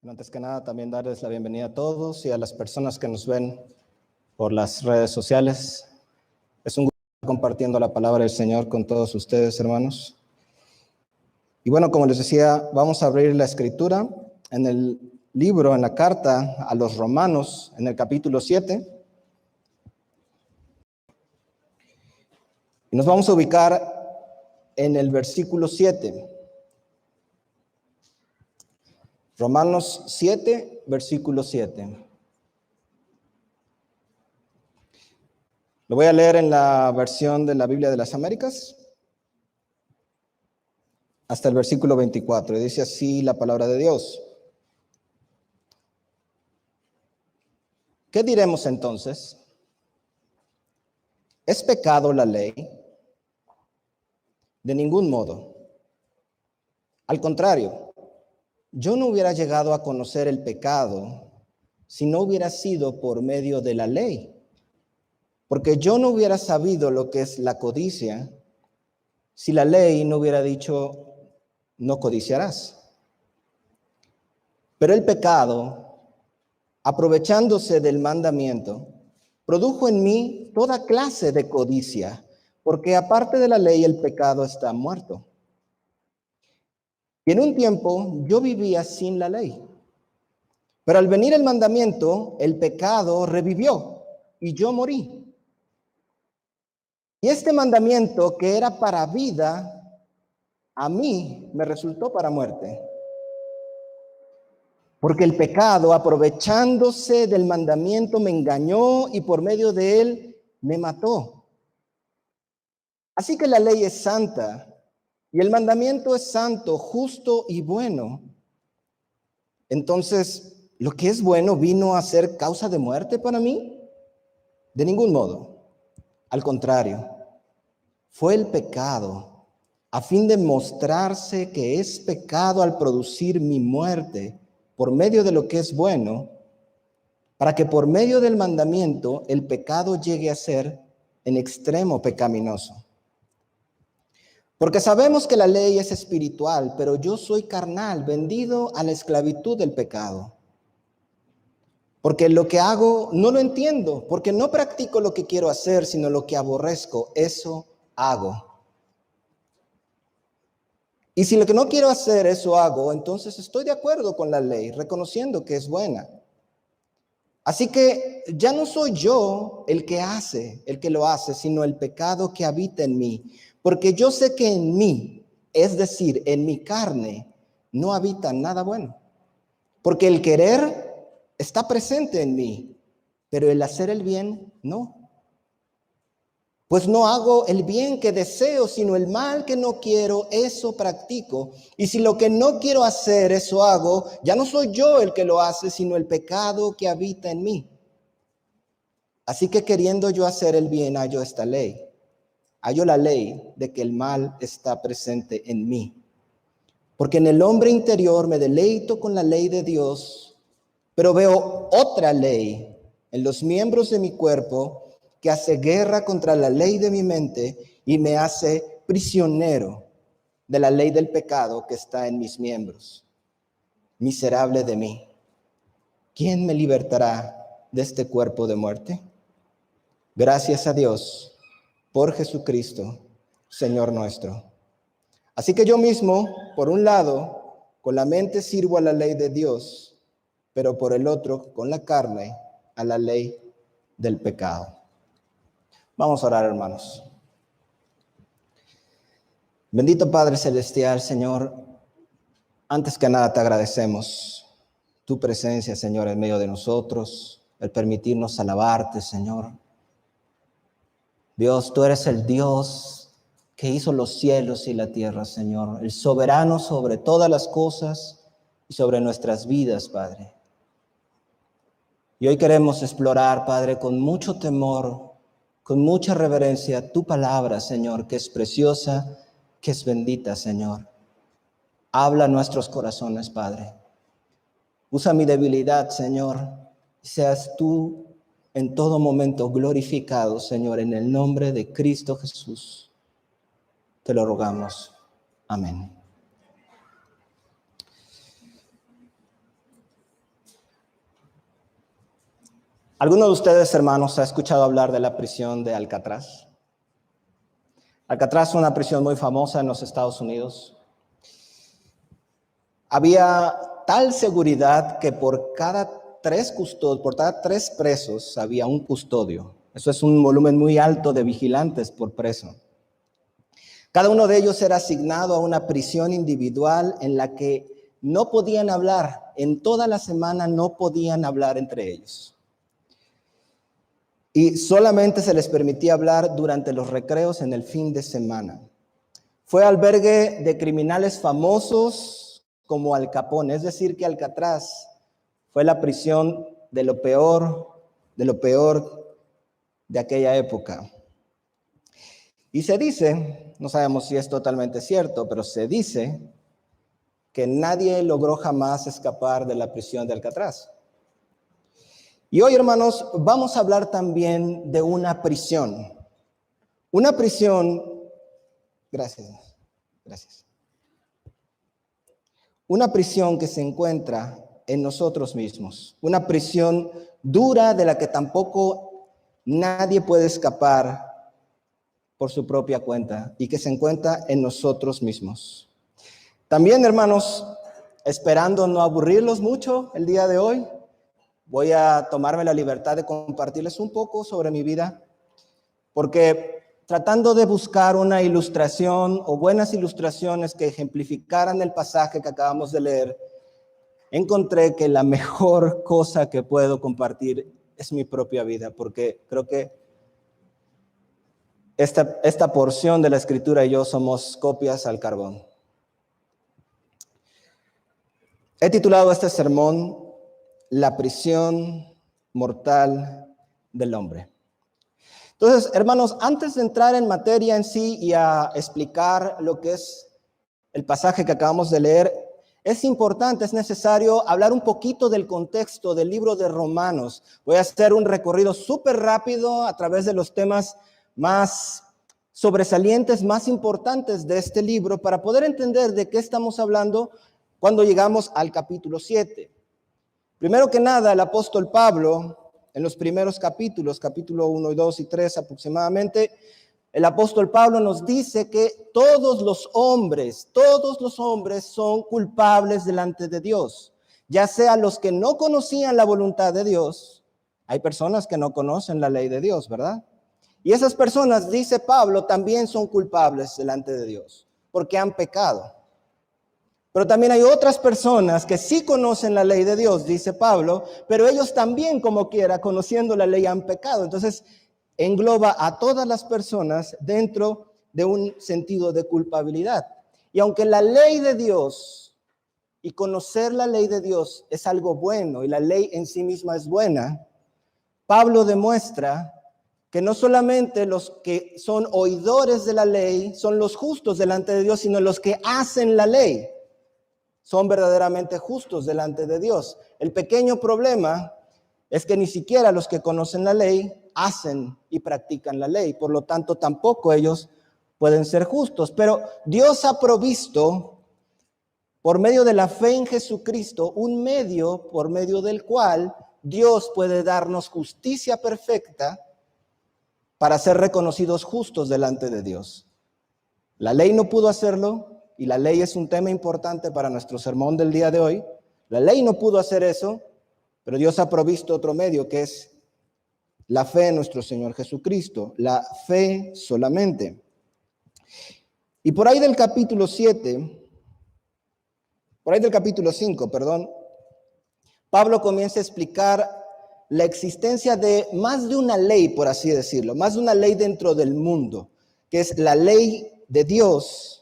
Bueno, antes que nada, también darles la bienvenida a todos y a las personas que nos ven por las redes sociales. Es un gusto estar compartiendo la palabra del Señor con todos ustedes, hermanos. Y bueno, como les decía, vamos a abrir la escritura en el libro, en la carta a los Romanos, en el capítulo 7. Y nos vamos a ubicar en el versículo 7. Romanos 7, versículo 7. Lo voy a leer en la versión de la Biblia de las Américas hasta el versículo 24. Y dice así la palabra de Dios. ¿Qué diremos entonces? ¿Es pecado la ley? De ningún modo. Al contrario, yo no hubiera llegado a conocer el pecado si no hubiera sido por medio de la ley. Porque yo no hubiera sabido lo que es la codicia si la ley no hubiera dicho, no codiciarás. Pero el pecado, aprovechándose del mandamiento, produjo en mí toda clase de codicia, porque aparte de la ley el pecado está muerto. Y en un tiempo yo vivía sin la ley. Pero al venir el mandamiento, el pecado revivió y yo morí. Y este mandamiento que era para vida, a mí me resultó para muerte. Porque el pecado, aprovechándose del mandamiento, me engañó y por medio de él me mató. Así que la ley es santa y el mandamiento es santo, justo y bueno. Entonces, ¿lo que es bueno vino a ser causa de muerte para mí? De ningún modo. Al contrario, fue el pecado, a fin de mostrarse que es pecado al producir mi muerte por medio de lo que es bueno, para que por medio del mandamiento el pecado llegue a ser en extremo pecaminoso. Porque sabemos que la ley es espiritual, pero yo soy carnal, vendido a la esclavitud del pecado. Porque lo que hago no lo entiendo, porque no practico lo que quiero hacer, sino lo que aborrezco, eso hago. Y si lo que no quiero hacer, eso hago, entonces estoy de acuerdo con la ley, reconociendo que es buena. Así que ya no soy yo el que lo hace, sino el pecado que habita en mí. Porque yo sé que en mí, es decir, en mi carne, no habita nada bueno. Porque el querer está presente en mí, pero el hacer el bien, no. Pues no hago el bien que deseo, sino el mal que no quiero, eso practico. Y si lo que no quiero hacer, eso hago, ya no soy yo el que lo hace, sino el pecado que habita en mí. Así que queriendo yo hacer el bien, hallo esta ley. Hallo la ley de que el mal está presente en mí. Porque en el hombre interior me deleito con la ley de Dios, pero veo otra ley en los miembros de mi cuerpo que hace guerra contra la ley de mi mente y me hace prisionero de la ley del pecado que está en mis miembros. Miserable de mí, ¿quién me libertará de este cuerpo de muerte? Gracias a Dios por Jesucristo, Señor nuestro. Así que yo mismo, por un lado, con la mente sirvo a la ley de Dios, pero por el otro, con la carne, a la ley del pecado. Vamos a orar, hermanos. Bendito Padre Celestial, Señor, antes que nada te agradecemos tu presencia, Señor, en medio de nosotros, el permitirnos alabarte, Señor. Dios, tú eres el Dios que hizo los cielos y la tierra, Señor, el soberano sobre todas las cosas y sobre nuestras vidas, Padre. Y hoy queremos explorar, Padre, con mucho temor, con mucha reverencia, tu palabra, Señor, que es preciosa, que es bendita, Señor. Habla a nuestros corazones, Padre. Usa mi debilidad, Señor, y seas tú en todo momento glorificado, Señor, en el nombre de Cristo Jesús. Te lo rogamos. Amén. ¿Alguno de ustedes, hermanos, ha escuchado hablar de la prisión de Alcatraz? Alcatraz es una prisión muy famosa en los Estados Unidos. Había tal seguridad que por cada tres presos había un custodio. Eso es un volumen muy alto de vigilantes por preso. Cada uno de ellos era asignado a una prisión individual en la que no podían hablar. En toda la semana no podían hablar entre ellos. Y solamente se les permitía hablar durante los recreos en el fin de semana. Fue albergue de criminales famosos como Al Capone, es decir, que Alcatraz fue la prisión de lo peor de aquella época. Y se dice, no sabemos si es totalmente cierto, pero se dice que nadie logró jamás escapar de la prisión de Alcatraz. Y hoy, hermanos, vamos a hablar también de una prisión. Una prisión, gracias. Una prisión que se encuentra en nosotros mismos. Una prisión dura de la que tampoco nadie puede escapar por su propia cuenta y que se encuentra en nosotros mismos. También, hermanos, esperando no aburrirlos mucho el día de hoy, voy a tomarme la libertad de compartirles un poco sobre mi vida, porque tratando de buscar una ilustración o buenas ilustraciones que ejemplificaran el pasaje que acabamos de leer, encontré que la mejor cosa que puedo compartir es mi propia vida, porque creo que esta porción de la Escritura y yo somos copias al carbón. He titulado este sermón La prisión mortal del hombre. Entonces, hermanos, antes de entrar en materia en sí y a explicar lo que es el pasaje que acabamos de leer, es importante, es necesario hablar un poquito del contexto del libro de Romanos. Voy a hacer un recorrido súper rápido a través de los temas más sobresalientes, más importantes de este libro para poder entender de qué estamos hablando cuando llegamos al capítulo 7. Primero que nada, el apóstol Pablo, en los primeros capítulos, capítulo 1, 2 y 3 aproximadamente, el apóstol Pablo nos dice que todos los hombres son culpables delante de Dios, ya sea los que no conocían la voluntad de Dios. Hay personas que no conocen la ley de Dios, ¿verdad? Y esas personas, dice Pablo, también son culpables delante de Dios, porque han pecado. Pero también hay otras personas que sí conocen la ley de Dios, dice Pablo, pero ellos también, como quiera, conociendo la ley, han pecado. Entonces, engloba a todas las personas dentro de un sentido de culpabilidad. Y aunque la ley de Dios y conocer la ley de Dios es algo bueno y la ley en sí misma es buena, Pablo demuestra que no solamente los que son oidores de la ley son los justos delante de Dios, sino los que hacen la ley son verdaderamente justos delante de Dios. El pequeño problema es que ni siquiera los que conocen la ley hacen y practican la ley. Por lo tanto, tampoco ellos pueden ser justos. Pero Dios ha provisto, por medio de la fe en Jesucristo, un medio por medio del cual Dios puede darnos justicia perfecta para ser reconocidos justos delante de Dios. La ley no pudo hacerlo. Y la ley es un tema importante para nuestro sermón del día de hoy. La ley no pudo hacer eso, pero Dios ha provisto otro medio que es la fe en nuestro Señor Jesucristo, la fe solamente. Y por ahí del capítulo 5, Pablo comienza a explicar la existencia de más de una ley, por así decirlo, más de una ley dentro del mundo, que es la ley de Dios.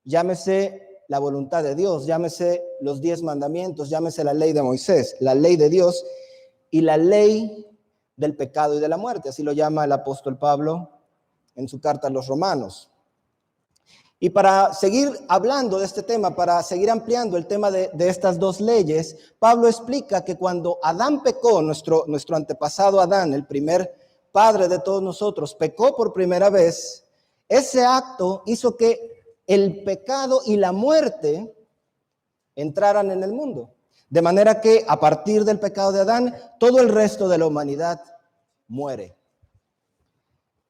Llámese la voluntad de Dios, llámese los 10 mandamientos, llámese la ley de Moisés, la ley de Dios y la ley del pecado y de la muerte. Así lo llama el apóstol Pablo en su carta a los Romanos. Y para seguir hablando de este tema, para seguir ampliando el tema de estas dos leyes, Pablo explica que cuando Adán pecó, nuestro antepasado Adán, el primer padre de todos nosotros, pecó por primera vez, ese acto hizo que el pecado y la muerte entraran en el mundo. De manera que a partir del pecado de Adán, todo el resto de la humanidad muere.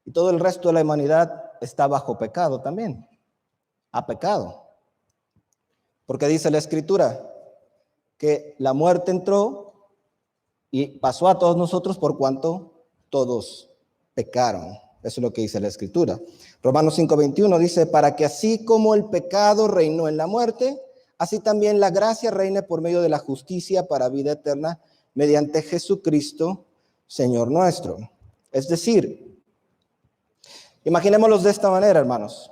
Y todo el resto de la humanidad está bajo pecado también. Ha pecado. Porque dice la Escritura que la muerte entró y pasó a todos nosotros por cuanto todos pecaron. Eso es lo que dice la Escritura. Romanos 5:21 dice, para que así como el pecado reinó en la muerte, así también la gracia reine por medio de la justicia para vida eterna mediante Jesucristo, Señor nuestro. Es decir, imaginémoslo de esta manera, hermanos.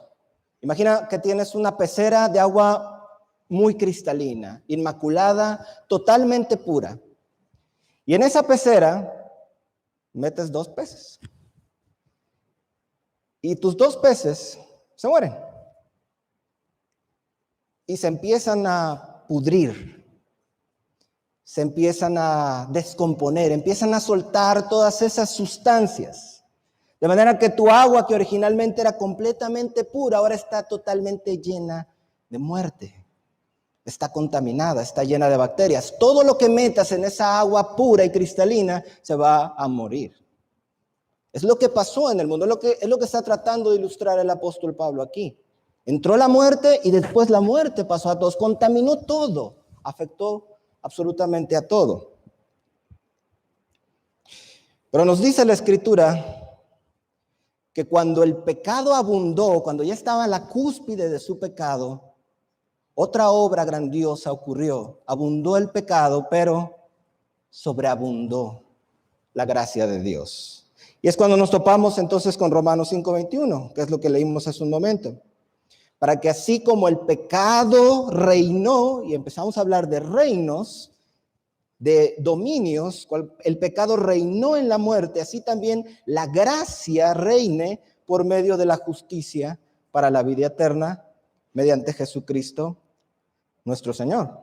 Imagina que tienes una pecera de agua muy cristalina, inmaculada, totalmente pura. Y en esa pecera metes 2 peces. Y tus 2 peces se mueren. Y se empiezan a pudrir. Se empiezan a descomponer, empiezan a soltar todas esas sustancias. De manera que tu agua, que originalmente era completamente pura, ahora está totalmente llena de muerte. Está contaminada, está llena de bacterias. Todo lo que metas en esa agua pura y cristalina se va a morir. Es lo que pasó en el mundo, es lo que está tratando de ilustrar el apóstol Pablo aquí. Entró la muerte y después la muerte pasó a todos, contaminó todo, afectó absolutamente a todo. Pero nos dice la Escritura que cuando el pecado abundó, cuando ya estaba en la cúspide de su pecado, otra obra grandiosa ocurrió. Abundó el pecado, pero sobreabundó la gracia de Dios. Y es cuando nos topamos entonces con Romanos 5:21, que es lo que leímos hace un momento. Para que así como el pecado reinó, y empezamos a hablar de reinos, de dominios, el pecado reinó en la muerte, así también la gracia reine por medio de la justicia para la vida eterna mediante Jesucristo nuestro Señor.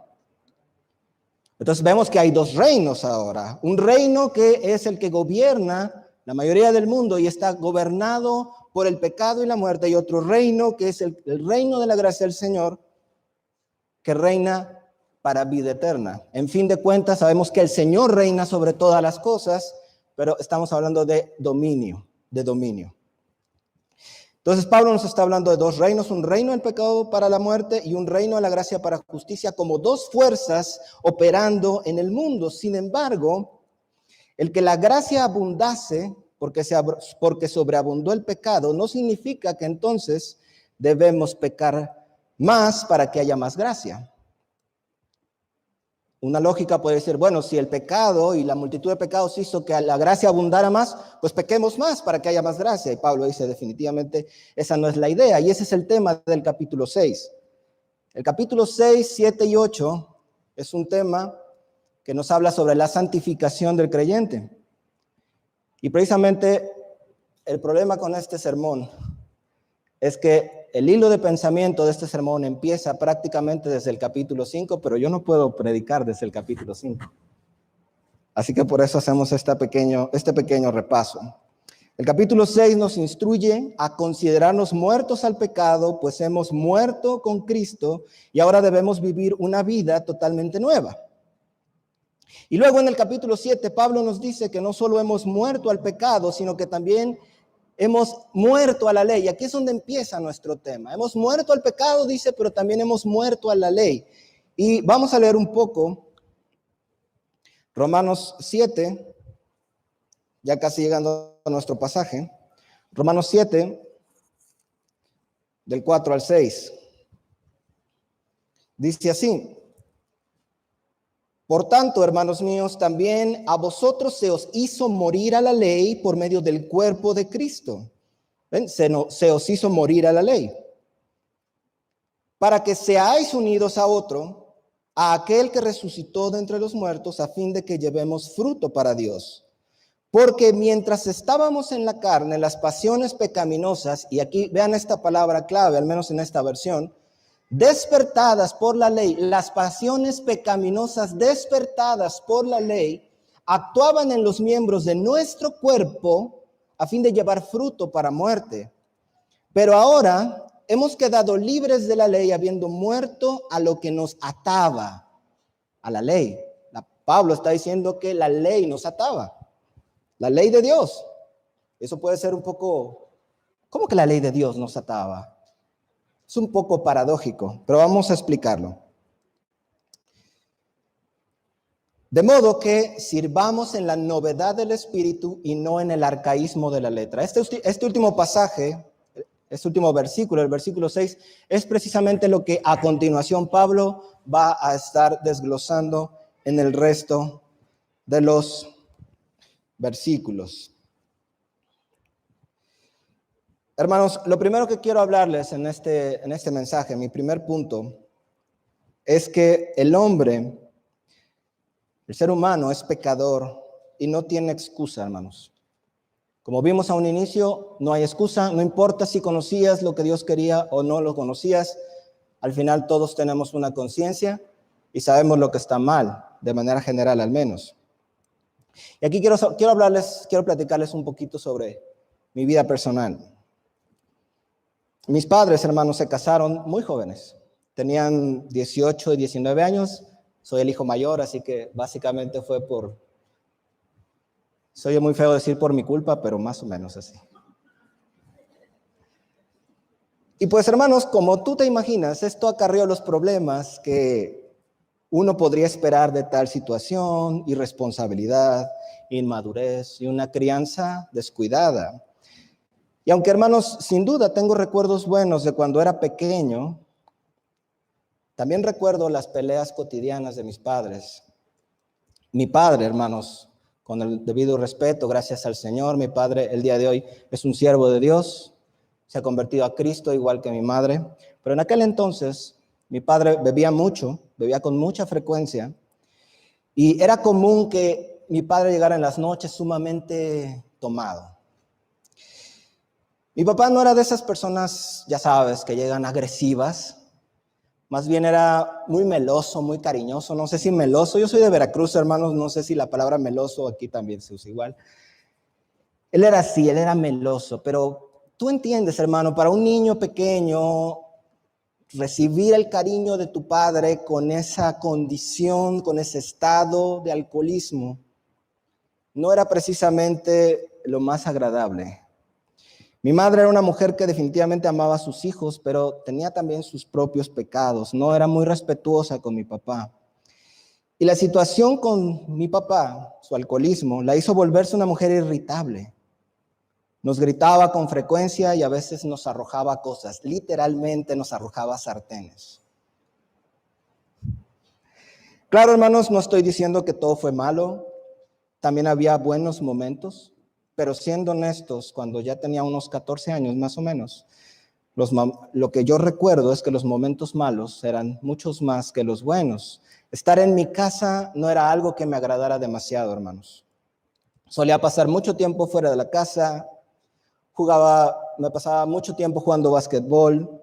Entonces vemos que hay 2 reinos ahora. Un reino que es el que gobierna la mayoría del mundo y está gobernado por el pecado y la muerte, y otro reino que es el reino de la gracia del Señor, que reina para vida eterna. En fin de cuentas, sabemos que el Señor reina sobre todas las cosas, pero estamos hablando de dominio, Entonces Pablo nos está hablando de 2 reinos, un reino del pecado para la muerte y un reino de la gracia para justicia, como 2 fuerzas operando en el mundo. Sin embargo, el que la gracia abundase, porque sobreabundó el pecado, no significa que entonces debemos pecar más para que haya más gracia. Una lógica puede decir, bueno, si el pecado y la multitud de pecados hizo que la gracia abundara más, pues pequemos más para que haya más gracia. Y Pablo dice, definitivamente, esa no es la idea. Y ese es el tema del capítulo 6. El capítulo 6, 7 y 8 es un tema que nos habla sobre la santificación del creyente. Y precisamente el problema con este sermón es que el hilo de pensamiento de este sermón empieza prácticamente desde el capítulo 5, pero yo no puedo predicar desde el capítulo 5. Así que por eso hacemos este pequeño repaso. El capítulo 6 nos instruye a considerarnos muertos al pecado, pues hemos muerto con Cristo y ahora debemos vivir una vida totalmente nueva. Y luego en el capítulo 7, Pablo nos dice que no solo hemos muerto al pecado, sino que también hemos muerto a la ley. Aquí es donde empieza nuestro tema. Hemos muerto al pecado, dice, pero también hemos muerto a la ley. Y vamos a leer un poco Romanos 7, ya casi llegando a nuestro pasaje. Romanos 7, del 4 al 6. Dice así: por tanto, hermanos míos, también a vosotros se os hizo morir a la ley por medio del cuerpo de Cristo. ¿Ven? Se os hizo morir a la ley, para que seáis unidos a otro, a aquel que resucitó de entre los muertos, a fin de que llevemos fruto para Dios. Porque mientras estábamos en la carne, las pasiones pecaminosas, y aquí vean esta palabra clave, al menos en esta versión, despertadas por la ley, las pasiones pecaminosas despertadas por la ley, actuaban en los miembros de nuestro cuerpo a fin de llevar fruto para muerte. Pero ahora hemos quedado libres de la ley, habiendo muerto a lo que nos ataba. a la ley. Pablo está diciendo que la ley nos ataba, la ley de Dios. Eso puede ser un poco, ¿cómo que la ley de Dios nos ataba? Es un poco paradójico, pero vamos a explicarlo. De modo que sirvamos en la novedad del espíritu y no en el arcaísmo de la letra. Este último pasaje, este último versículo, el versículo 6, es precisamente lo que a continuación Pablo va a estar desglosando en el resto de los versículos. Hermanos, lo primero que quiero hablarles en este mensaje, mi primer punto, es que el hombre, el ser humano es pecador y no tiene excusa, hermanos. Como vimos a un inicio, no hay excusa, no importa si conocías lo que Dios quería o no lo conocías, al final todos tenemos una conciencia y sabemos lo que está mal, de manera general al menos. Y aquí quiero platicarles un poquito sobre mi vida personal. Mis padres, hermanos, se casaron muy jóvenes. Tenían 18 y 19 años. Soy el hijo mayor, así que básicamente fue soy muy feo decir por mi culpa, pero más o menos así. Y pues, hermanos, como tú te imaginas, esto acarreó los problemas que uno podría esperar de tal situación: irresponsabilidad, inmadurez y una crianza descuidada. Y aunque, hermanos, sin duda tengo recuerdos buenos de cuando era pequeño, también recuerdo las peleas cotidianas de mis padres. Mi padre, hermanos, con el debido respeto, gracias al Señor, mi padre el día de hoy es un siervo de Dios, se ha convertido a Cristo igual que mi madre, pero en aquel entonces mi padre bebía mucho, bebía con mucha frecuencia, y era común que mi padre llegara en las noches sumamente tomado. Mi papá no era de esas personas, ya sabes, que llegan agresivas. Más bien era muy meloso, muy cariñoso. No sé si meloso, yo soy de Veracruz, hermanos, no sé si la palabra meloso aquí también se usa igual. Él era así, él era meloso, pero tú entiendes, hermano, para un niño pequeño, recibir el cariño de tu padre con esa condición, con ese estado de alcoholismo, no era precisamente lo más agradable. Mi madre era una mujer que definitivamente amaba a sus hijos, pero tenía también sus propios pecados. No era muy respetuosa con mi papá. Y la situación con mi papá, su alcoholismo, la hizo volverse una mujer irritable. Nos gritaba con frecuencia y a veces nos arrojaba cosas. Literalmente nos arrojaba sartenes. Claro, hermanos, no estoy diciendo que todo fue malo. También había buenos momentos. Pero siendo honestos, cuando ya tenía unos 14 años más o menos, lo que yo recuerdo es que los momentos malos eran muchos más que los buenos. Estar en mi casa no era algo que me agradara demasiado, hermanos. Solía pasar mucho tiempo fuera de la casa, me pasaba mucho tiempo jugando básquetbol,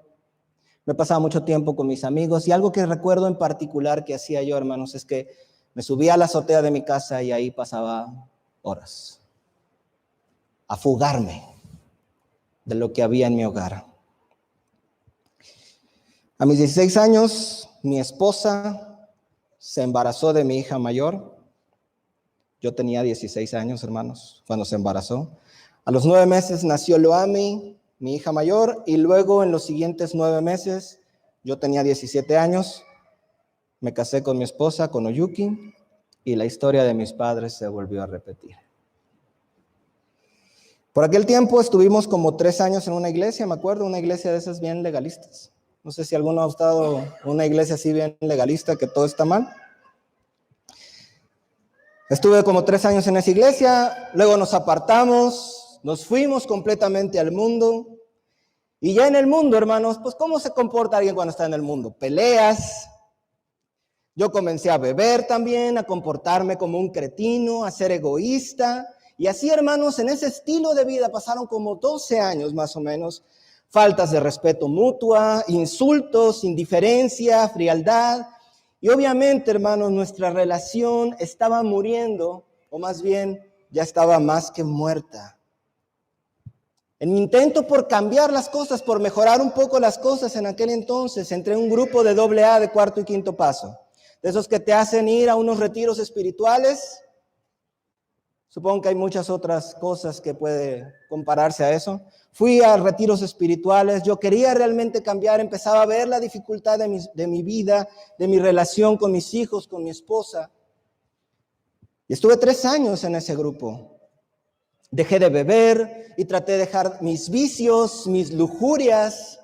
me pasaba mucho tiempo con mis amigos, y algo que recuerdo en particular que hacía yo, hermanos, es que me subía a la azotea de mi casa y ahí pasaba horas a fugarme de lo que había en mi hogar. A mis 16 años, mi esposa se embarazó de mi hija mayor. Yo tenía 16 años, hermanos, cuando se embarazó. A los 9 meses nació Loami, mi hija mayor, y luego en los siguientes 9 meses, yo tenía 17 años, me casé con mi esposa, con Oyuki, y la historia de mis padres se volvió a repetir. Por aquel tiempo estuvimos como 3 años en una iglesia, me acuerdo, una iglesia de esas bien legalistas. No sé si alguno ha estado en una iglesia así bien legalista, que todo está mal. Estuve como 3 años en esa iglesia, luego nos apartamos, nos fuimos completamente al mundo. Y ya en el mundo, hermanos, pues ¿cómo se comporta alguien cuando está en el mundo? Peleas. Yo comencé a beber también, a comportarme como un cretino, a ser egoísta. Y así, hermanos, en ese estilo de vida pasaron como 12 años más o menos. Faltas de respeto mutua, insultos, indiferencia, frialdad. Y obviamente, hermanos, nuestra relación estaba muriendo, o más bien ya estaba más que muerta. En mi intento por cambiar las cosas, por mejorar un poco las cosas en aquel entonces, entré en un grupo de AA de cuarto y quinto paso. de esos que te hacen ir a unos retiros espirituales. Supongo que hay muchas otras cosas que puede compararse a eso. Fui a retiros espirituales, yo quería realmente cambiar, empezaba a ver la dificultad de mi vida, de mi relación con mis hijos, con mi esposa. Y estuve 3 años en ese grupo. Dejé de beber y traté de dejar mis vicios, mis lujurias,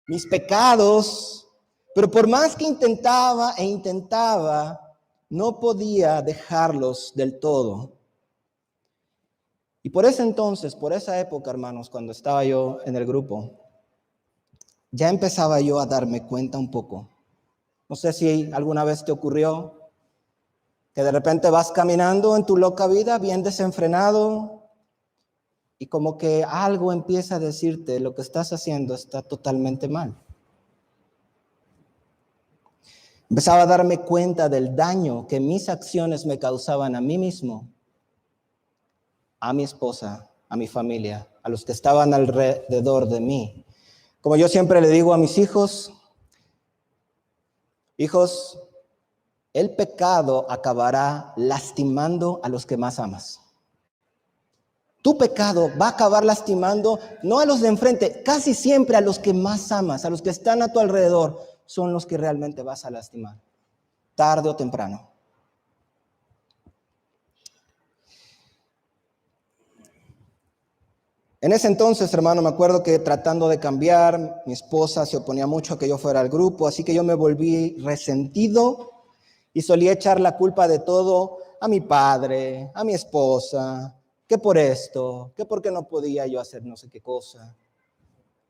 mis pecados, pero por más que intentaba, no podía dejarlos del todo. Y por ese entonces, por esa época, hermanos, cuando estaba yo en el grupo, ya empezaba yo a darme cuenta un poco. No sé si alguna vez te ocurrió que de repente vas caminando en tu loca vida bien desenfrenado y como que algo empieza a decirte lo que estás haciendo está totalmente mal. Empezaba a darme cuenta del daño que mis acciones me causaban a mí mismo, a mi esposa, a mi familia, a los que estaban alrededor de mí. Como yo siempre le digo a mis hijos, hijos, el pecado acabará lastimando a los que más amas. Tu pecado va a acabar lastimando no a los de enfrente, casi siempre a los que más amas, a los que están a tu alrededor, son los que realmente vas a lastimar, tarde o temprano. En ese entonces, hermano, me acuerdo que tratando de cambiar, mi esposa se oponía mucho a que yo fuera al grupo, así que yo me volví resentido y solía echar la culpa de todo a mi padre, a mi esposa, que por esto, que porque no podía yo hacer no sé qué cosa.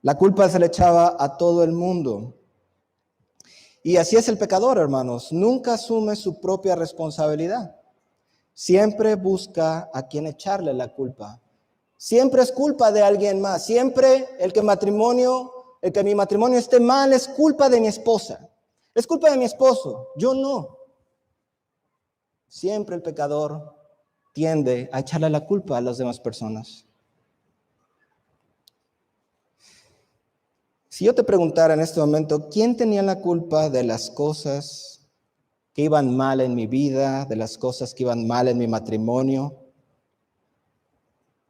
La culpa se le echaba a todo el mundo. Y así es el pecador, hermanos, nunca asume su propia responsabilidad. Siempre busca a quien echarle la culpa. Siempre es culpa de alguien más. Siempre el que mi matrimonio esté mal es culpa de mi esposa. Es culpa de mi esposo. Yo no. Siempre el pecador tiende a echarle la culpa a las demás personas. Si yo te preguntara en este momento, ¿quién tenía la culpa de las cosas que iban mal en mi vida, de las cosas que iban mal en mi matrimonio?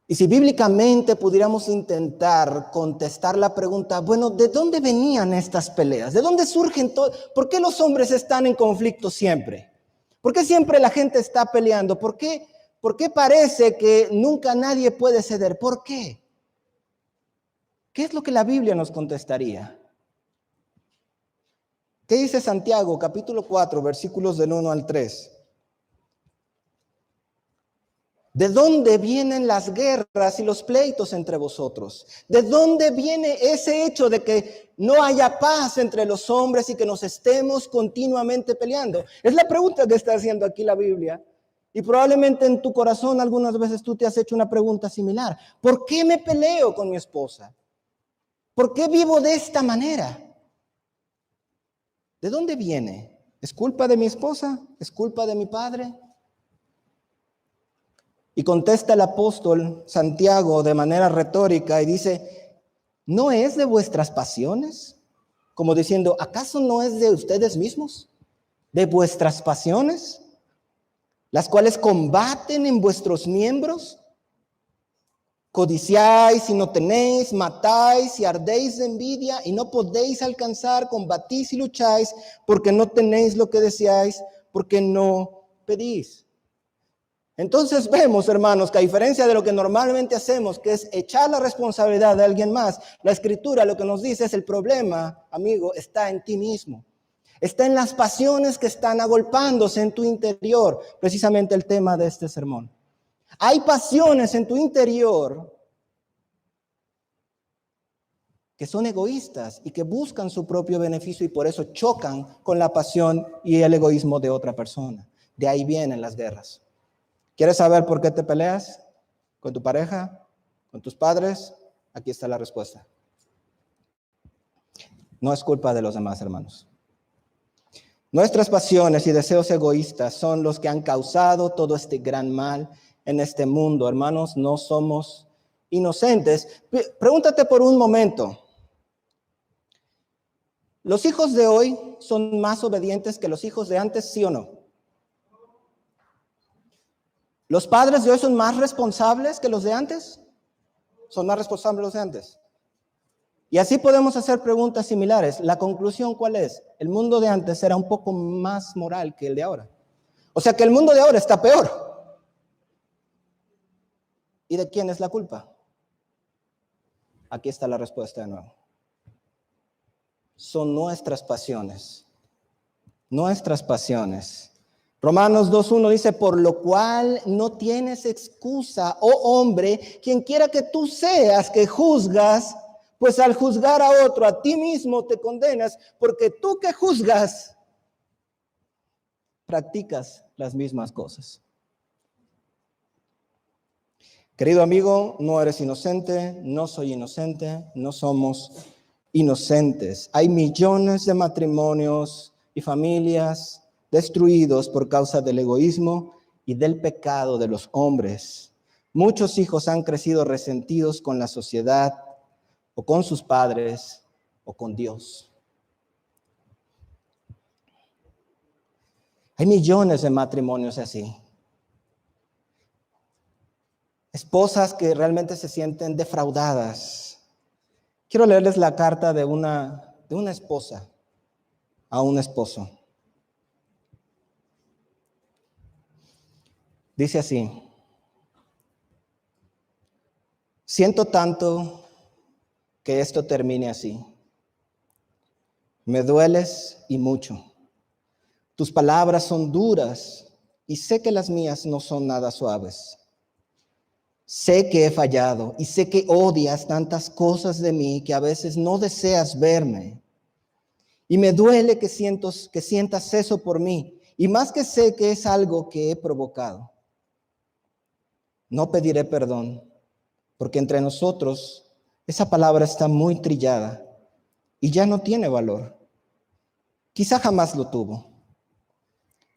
Y si bíblicamente pudiéramos intentar contestar la pregunta, bueno, ¿de dónde venían estas peleas? ¿De dónde surgen todo? ¿Por qué los hombres están en conflicto siempre? ¿Por qué siempre la gente está peleando? ¿Por qué parece que nunca nadie puede ceder? ¿Por qué? ¿Qué es lo que la Biblia nos contestaría? ¿Qué dice Santiago, capítulo 4, versículos del 1 al 3? ¿De dónde vienen las guerras y los pleitos entre vosotros? ¿De dónde viene ese hecho de que no haya paz entre los hombres y que nos estemos continuamente peleando? Es la pregunta que está haciendo aquí la Biblia. Y probablemente en tu corazón algunas veces tú te has hecho una pregunta similar. ¿Por qué me peleo con mi esposa? ¿Por qué vivo de esta manera? ¿De dónde viene? ¿Es culpa de mi esposa? ¿Es culpa de mi padre? Y contesta el apóstol Santiago de manera retórica y dice, ¿no es de vuestras pasiones? Como diciendo, ¿acaso no es de ustedes mismos? ¿De vuestras pasiones? Las cuales combaten en vuestros miembros. Codiciáis y no tenéis, matáis y ardéis de envidia y no podéis alcanzar, combatís y lucháis porque no tenéis lo que deseáis, porque no pedís. Entonces vemos, hermanos, que a diferencia de lo que normalmente hacemos, que es echar la responsabilidad de alguien más, la Escritura lo que nos dice es el problema, amigo, está en ti mismo. Está en las pasiones que están agolpándose en tu interior, precisamente el tema de este sermón. Hay pasiones en tu interior que son egoístas y que buscan su propio beneficio y por eso chocan con la pasión y el egoísmo de otra persona. De ahí vienen las guerras. ¿Quieres saber por qué te peleas con tu pareja, con tus padres? Aquí está la respuesta. No es culpa de los demás, hermanos. Nuestras pasiones y deseos egoístas son los que han causado todo este gran mal en este mundo. Hermanos, no somos inocentes. Pregúntate por un momento. ¿Los hijos de hoy son más obedientes que los hijos de antes, sí o no? ¿Los padres de hoy son más responsables que los de antes? ¿Son más responsables los de antes? Y así podemos hacer preguntas similares. La conclusión, ¿cuál es? El mundo de antes era un poco más moral que el de ahora. O sea que el mundo de ahora está peor. ¿Y de quién es la culpa? Aquí está la respuesta de nuevo. Son nuestras pasiones. Nuestras pasiones. Romanos 2:1 dice, por lo cual no tienes excusa, oh hombre, quien quiera que tú seas que juzgas, pues al juzgar a otro, a ti mismo te condenas, porque tú que juzgas, practicas las mismas cosas. Querido amigo, no eres inocente, no soy inocente, no somos inocentes. Hay millones de matrimonios y familias destruidos por causa del egoísmo y del pecado de los hombres. Muchos hijos han crecido resentidos con la sociedad o con sus padres o con Dios. Hay millones de matrimonios así. Esposas que realmente se sienten defraudadas. Quiero leerles la carta de una esposa a un esposo. Dice así: siento tanto que esto termine así. Me dueles y mucho. Tus palabras son duras y sé que las mías no son nada suaves. Sé que he fallado y sé que odias tantas cosas de mí que a veces no deseas verme. Y me duele que sientas eso por mí. Y más que sé que es algo que he provocado. No pediré perdón, porque entre nosotros esa palabra está muy trillada y ya no tiene valor. Quizá jamás lo tuvo.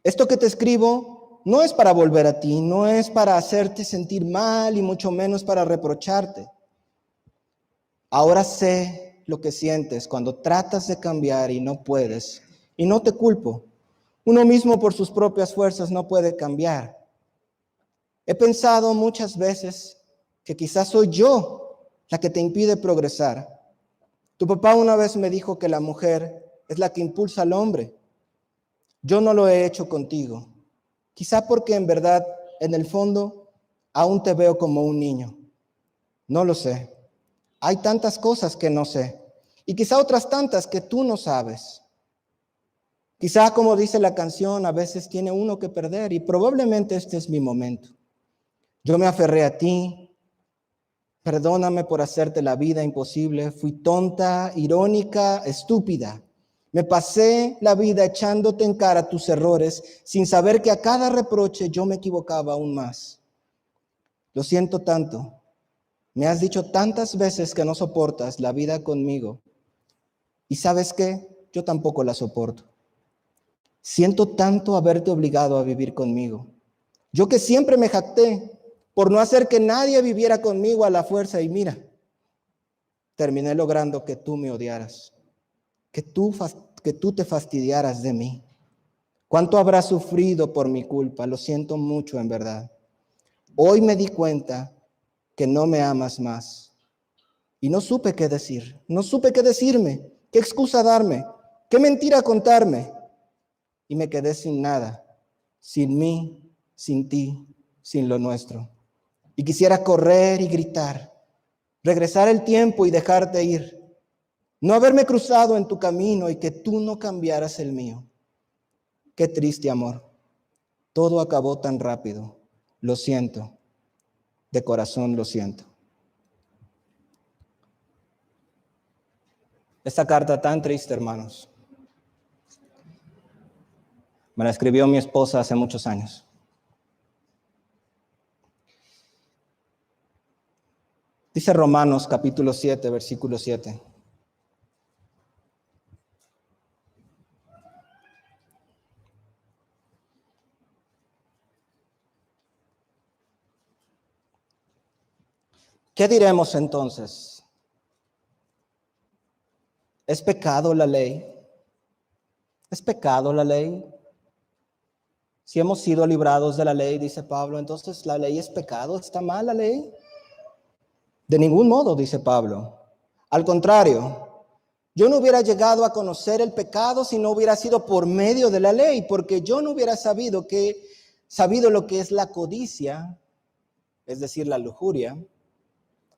Esto que te escribo no es para volver a ti, no es para hacerte sentir mal y mucho menos para reprocharte. Ahora sé lo que sientes cuando tratas de cambiar y no puedes, y no te culpo. Uno mismo por sus propias fuerzas no puede cambiar. He pensado muchas veces que quizás soy yo la que te impide progresar. Tu papá una vez me dijo que la mujer es la que impulsa al hombre. Yo no lo he hecho contigo. Quizá porque en verdad, en el fondo, aún te veo como un niño. No lo sé. Hay tantas cosas que no sé. Y quizá otras tantas que tú no sabes. Quizá, como dice la canción, a veces tiene uno que perder y probablemente este es mi momento. Yo me aferré a ti. Perdóname por hacerte la vida imposible. Fui tonta, irónica, estúpida. Me pasé la vida echándote en cara tus errores sin saber que a cada reproche yo me equivocaba aún más. Lo siento tanto. Me has dicho tantas veces que no soportas la vida conmigo. ¿Y sabes qué? Yo tampoco la soporto. Siento tanto haberte obligado a vivir conmigo. Yo que siempre me jacté por no hacer que nadie viviera conmigo a la fuerza. Y mira, terminé logrando que tú me odiaras. Que tú te fastidiaras de mí. ¿Cuánto habrás sufrido por mi culpa? Lo siento mucho, en verdad. Hoy me di cuenta que no me amas más. Y no supe qué decir. No supe qué decirme. ¿Qué excusa darme? ¿Qué mentira contarme? Y me quedé sin nada. Sin mí, sin ti, sin lo nuestro. Y quisiera correr y gritar. Regresar el tiempo y dejarte ir. No haberme cruzado en tu camino y que tú no cambiaras el mío. Qué triste amor. Todo acabó tan rápido. Lo siento. De corazón lo siento. Esta carta tan triste, hermanos, me la escribió mi esposa hace muchos años. Dice Romanos capítulo 7, versículo 7. ¿Qué diremos entonces? ¿Es pecado la ley? ¿Es pecado la ley? Si hemos sido librados de la ley, dice Pablo, entonces la ley es pecado, ¿está mal la ley? De ningún modo, dice Pablo. Al contrario, yo no hubiera llegado a conocer el pecado si no hubiera sido por medio de la ley, porque yo no hubiera sabido lo que es la codicia, es decir, la lujuria,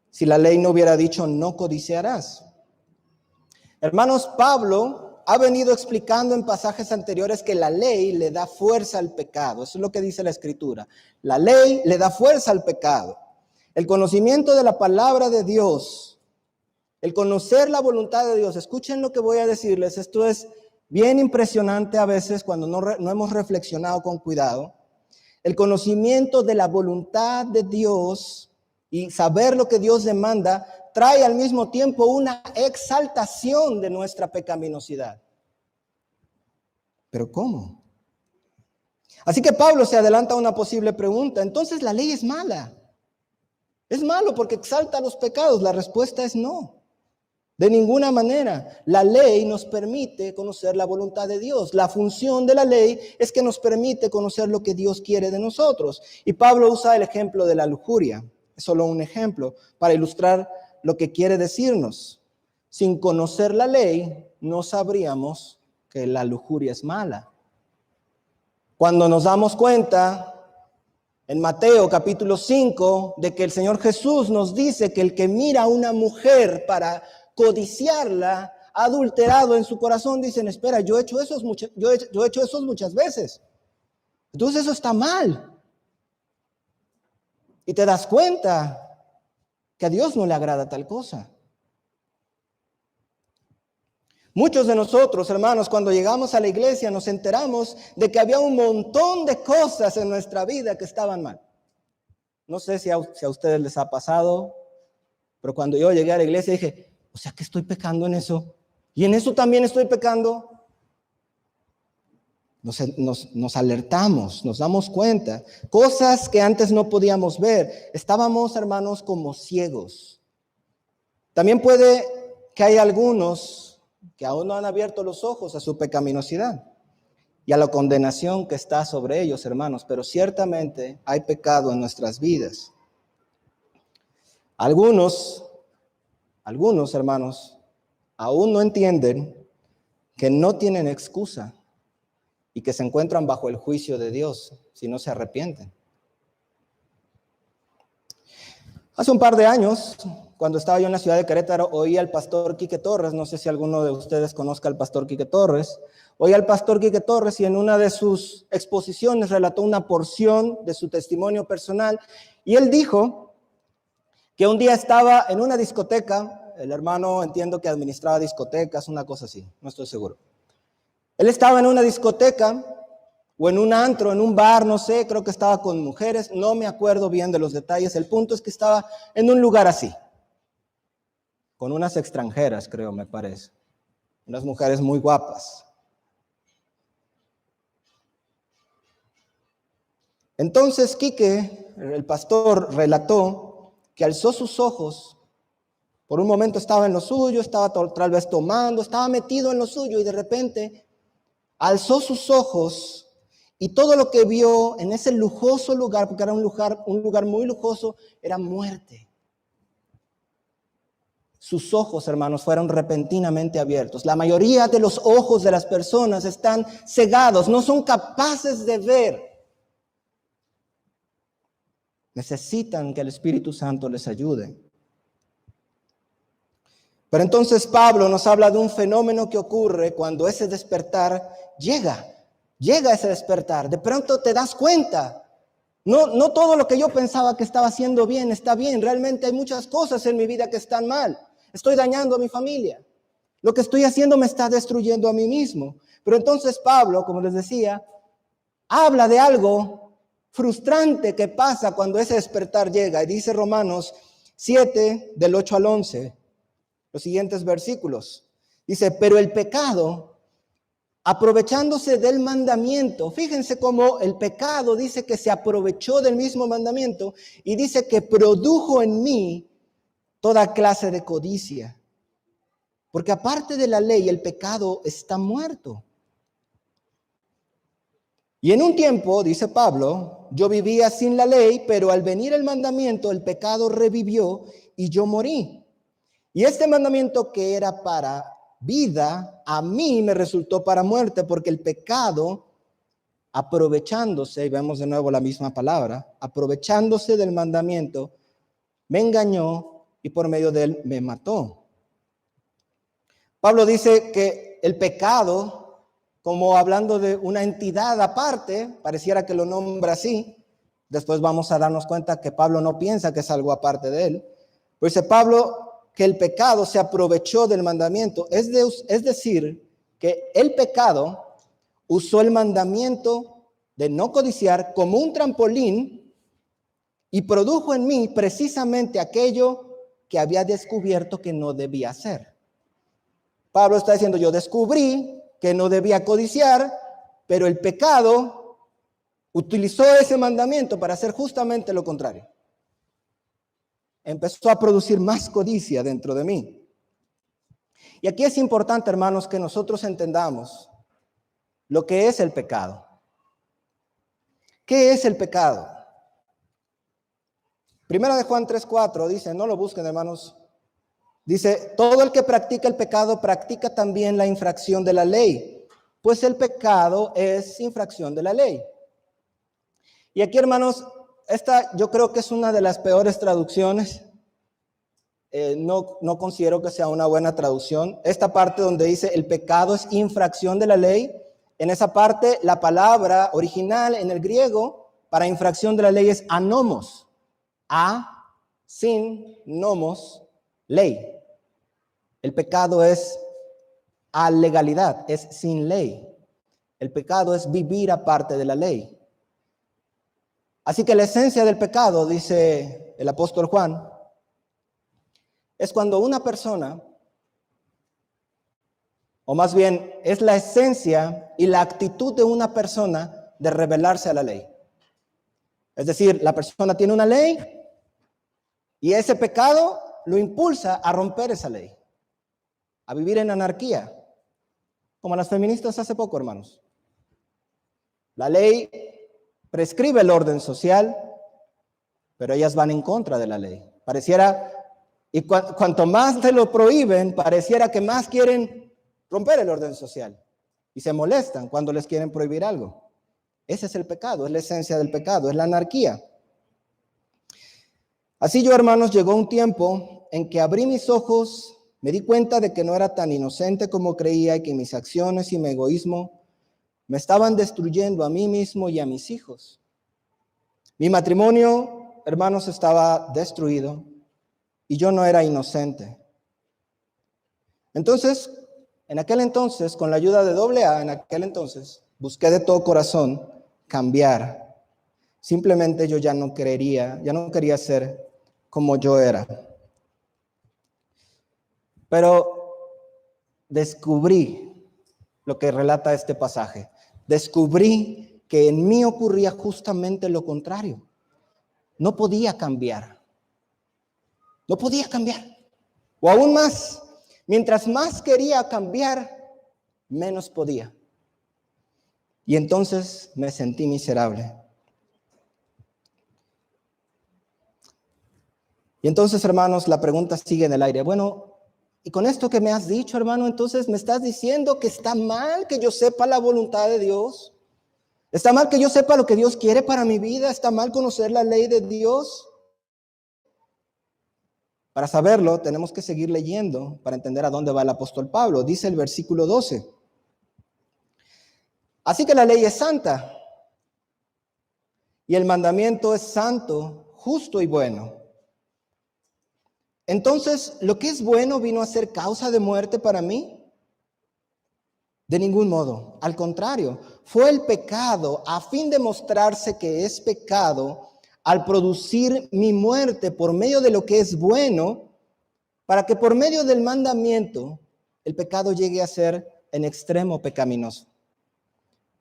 si la ley no hubiera dicho no codiciarás. Hermanos, Pablo ha venido explicando en pasajes anteriores que la ley le da fuerza al pecado. Eso es lo que dice la Escritura. La ley le da fuerza al pecado. El conocimiento de la palabra de Dios, el conocer la voluntad de Dios. Escuchen lo que voy a decirles. Esto es bien impresionante a veces cuando no hemos reflexionado con cuidado. El conocimiento de la voluntad de Dios y saber lo que Dios demanda trae al mismo tiempo una exaltación de nuestra pecaminosidad. ¿Pero cómo? Así que Pablo se adelanta a una posible pregunta. Entonces la ley es mala. Es malo porque exalta los pecados. La respuesta es no. De ninguna manera. La ley nos permite conocer la voluntad de Dios. La función de la ley es que nos permite conocer lo que Dios quiere de nosotros. Y Pablo usa el ejemplo de la lujuria. Es solo un ejemplo para ilustrar lo que quiere decirnos. Sin conocer la ley, no sabríamos que la lujuria es mala. Cuando nos damos cuenta en Mateo capítulo 5 de que el Señor Jesús nos dice que el que mira a una mujer para codiciarla, adulterado en su corazón, dicen, espera, yo he hecho eso muchas veces. Entonces eso está mal. Y te das cuenta que a Dios no le agrada tal cosa. Muchos de nosotros, hermanos, cuando llegamos a la iglesia nos enteramos de que había un montón de cosas en nuestra vida que estaban mal. No sé si a ustedes les ha pasado, pero cuando yo llegué a la iglesia dije, o sea que estoy pecando en eso. Y en eso también estoy pecando. Nos alertamos, nos damos cuenta. Cosas que antes no podíamos ver. Estábamos, hermanos, como ciegos. También puede que hay algunos que aún no han abierto los ojos a su pecaminosidad y a la condenación que está sobre ellos, hermanos. Pero ciertamente hay pecado en nuestras vidas. Algunos, hermanos, aún no entienden que no tienen excusa y que se encuentran bajo el juicio de Dios si no se arrepienten. Hace un par de años, cuando estaba yo en la ciudad de Querétaro, oí al pastor Quique Torres. No sé si alguno de ustedes conozca al pastor Quique Torres. Oí al pastor Quique Torres y en una de sus exposiciones relató una porción de su testimonio personal. Y él dijo que un día estaba en una discoteca. El hermano entiendo que administraba discotecas, una cosa así, no estoy seguro. Él estaba en una discoteca o en un antro, en un bar, no sé, creo que estaba con mujeres, no me acuerdo bien de los detalles. El punto es que estaba en un lugar así, con unas extranjeras, creo, me parece. Unas mujeres muy guapas. Entonces Quique, el pastor, relató que alzó sus ojos. Por un momento estaba en lo suyo, estaba tal vez tomando, estaba metido en lo suyo y de repente alzó sus ojos y todo lo que vio en ese lujoso lugar, porque era un lugar muy lujoso, era muerte. Sus ojos, hermanos, fueron repentinamente abiertos. La mayoría de los ojos de las personas están cegados, no son capaces de ver. Necesitan que el Espíritu Santo les ayude. Pero entonces Pablo nos habla de un fenómeno que ocurre cuando ese despertar llega ese despertar. De pronto te das cuenta, no todo lo que yo pensaba que estaba haciendo bien está bien. Realmente hay muchas cosas en mi vida que están mal. Estoy dañando a mi familia. Lo que estoy haciendo me está destruyendo a mí mismo. Pero entonces Pablo, como les decía, habla de algo frustrante que pasa cuando ese despertar llega. Y dice Romanos 7, del 8 al 11. Los siguientes versículos. Dice, pero el pecado, aprovechándose del mandamiento, fíjense cómo el pecado dice que se aprovechó del mismo mandamiento y dice que produjo en mí toda clase de codicia. Porque aparte de la ley, el pecado está muerto. Y en un tiempo, dice Pablo, yo vivía sin la ley, pero al venir el mandamiento, el pecado revivió y yo morí. Y este mandamiento que era para vida, a mí me resultó para muerte, porque el pecado, aprovechándose, y vemos de nuevo la misma palabra, aprovechándose del mandamiento, me engañó y por medio de él me mató. Pablo dice que el pecado, como hablando de una entidad aparte, pareciera que lo nombra así. Después vamos a darnos cuenta que Pablo no piensa que es algo aparte de él. Pues dice Pablo que el pecado se aprovechó del mandamiento. Es decir, que el pecado usó el mandamiento de no codiciar como un trampolín y produjo en mí precisamente aquello que había descubierto que no debía hacer. Pablo está diciendo, yo descubrí que no debía codiciar, pero el pecado utilizó ese mandamiento para hacer justamente lo contrario. Empezó a producir más codicia dentro de mí. Y aquí es importante, hermanos, que nosotros entendamos lo que es el pecado. ¿Qué es el pecado? Primera de Juan 3:4 dice, no lo busquen, hermanos. Dice, todo el que practica el pecado practica también la infracción de la ley, pues el pecado es infracción de la ley. Y aquí, hermanos, esta yo creo que es una de las peores traducciones. No considero que sea una buena traducción. Esta parte donde dice el pecado es infracción de la ley, en esa parte la palabra original en el griego para infracción de la ley es anomos. Sin nomos, ley. El pecado es alegalidad, es sin ley. El pecado es vivir aparte de la ley. Así que la esencia del pecado, dice el apóstol Juan, es cuando una persona, o más bien es la esencia y la actitud de una persona de rebelarse a la ley. Es decir, la persona tiene una ley y ese pecado lo impulsa a romper esa ley, a vivir en anarquía, como las feministas hace poco, hermanos. La ley prescribe el orden social, pero ellas van en contra de la ley. Pareciera, y cuanto más te lo prohíben, pareciera que más quieren romper el orden social y se molestan cuando les quieren prohibir algo. Ese es el pecado, es la esencia del pecado, es la anarquía. Así yo, hermanos, llegó un tiempo en que abrí mis ojos, me di cuenta de que no era tan inocente como creía y que mis acciones y mi egoísmo me estaban destruyendo a mí mismo y a mis hijos. Mi matrimonio, hermanos, estaba destruido y yo no era inocente. Entonces, en aquel entonces, con la ayuda de AA, busqué de todo corazón cambiar. Simplemente yo ya no quería ser como yo era. Pero descubrí lo que relata este pasaje. Descubrí que en mí ocurría justamente lo contrario. No podía cambiar. No podía cambiar. O aún más, mientras más quería cambiar, menos podía. Y entonces me sentí miserable. Y entonces, hermanos, la pregunta sigue en el aire. Bueno, y con esto que me has dicho, hermano, entonces me estás diciendo que está mal que yo sepa la voluntad de Dios. Está mal que yo sepa lo que Dios quiere para mi vida. Está mal conocer la ley de Dios. Para saberlo, tenemos que seguir leyendo para entender a dónde va el apóstol Pablo. Dice el versículo 12. Así que la ley es santa y el mandamiento es santo, justo y bueno. Entonces, ¿lo que es bueno vino a ser causa de muerte para mí? De ningún modo. Al contrario, fue el pecado a fin de mostrarse que es pecado al producir mi muerte por medio de lo que es bueno, para que por medio del mandamiento el pecado llegue a ser en extremo pecaminoso.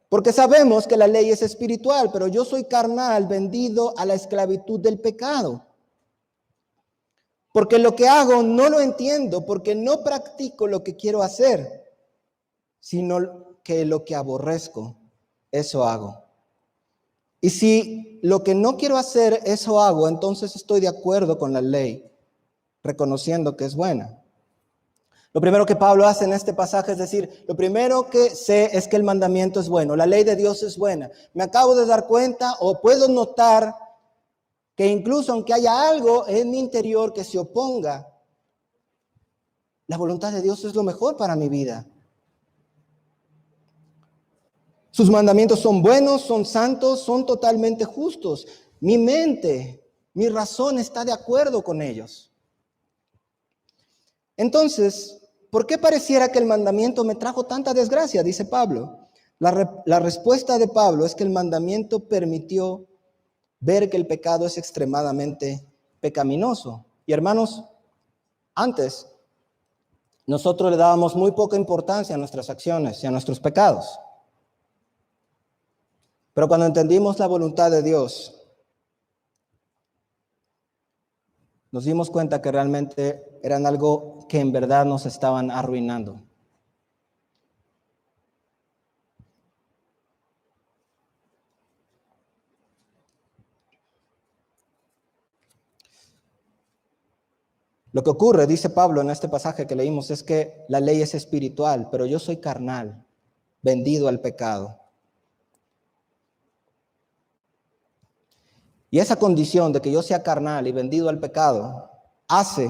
Porque sabemos que la ley es espiritual, pero yo soy carnal, vendido a la esclavitud del pecado. Porque lo que hago no lo entiendo, porque no practico lo que quiero hacer, sino que lo que aborrezco, eso hago. Y si lo que no quiero hacer, eso hago, entonces estoy de acuerdo con la ley, reconociendo que es buena. Lo primero que Pablo hace en este pasaje es decir, lo primero que sé es que el mandamiento es bueno, la ley de Dios es buena. Me acabo de dar cuenta o puedo notar que incluso aunque haya algo en mi interior que se oponga, la voluntad de Dios es lo mejor para mi vida. Sus mandamientos son buenos, son santos, son totalmente justos. Mi mente, mi razón está de acuerdo con ellos. Entonces, ¿por qué pareciera que el mandamiento me trajo tanta desgracia? Dice Pablo. La respuesta de Pablo es que el mandamiento permitió ver que el pecado es extremadamente pecaminoso. Y hermanos, antes nosotros le dábamos muy poca importancia a nuestras acciones y a nuestros pecados. Pero cuando entendimos la voluntad de Dios, nos dimos cuenta que realmente eran algo que en verdad nos estaban arruinando. Lo que ocurre, dice Pablo en este pasaje que leímos, es que la ley es espiritual, pero yo soy carnal, vendido al pecado. Y esa condición de que yo sea carnal y vendido al pecado hace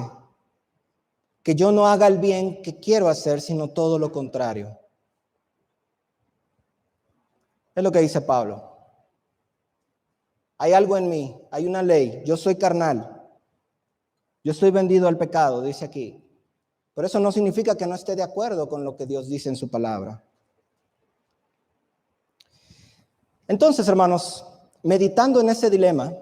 que yo no haga el bien que quiero hacer, sino todo lo contrario. Es lo que dice Pablo. Hay algo en mí, hay una ley, yo soy carnal. Yo estoy vendido al pecado, dice aquí. Pero eso no significa que no esté de acuerdo con lo que Dios dice en su palabra. Entonces, hermanos, meditando en ese dilema,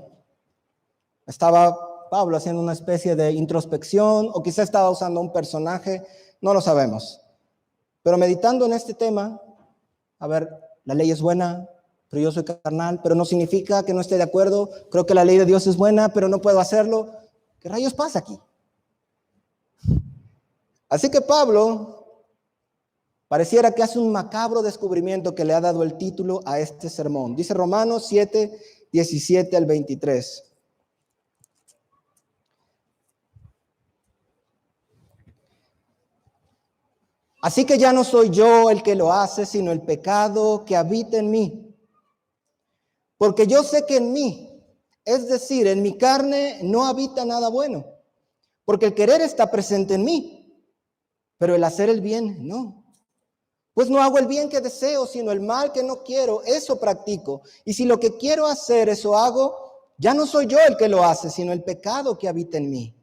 estaba Pablo haciendo una especie de introspección o quizá estaba usando un personaje, no lo sabemos. Pero meditando en este tema, a ver, la ley es buena, pero yo soy carnal, pero no significa que no esté de acuerdo. Creo que la ley de Dios es buena, pero no puedo hacerlo. ¿Qué rayos pasa aquí? Así que Pablo pareciera que hace un macabro descubrimiento que le ha dado el título a este sermón. Dice Romanos 7, 17 al 23. Así que ya no soy yo el que lo hace, sino el pecado que habita en mí. Porque yo sé que en mí, es decir, en mi carne, no habita nada bueno. Porque el querer está presente en mí, pero el hacer el bien no. Pues no hago el bien que deseo, sino el mal que no quiero, eso practico. Y si lo que quiero hacer, eso hago, ya no soy yo el que lo hace, sino el pecado que habita en mí.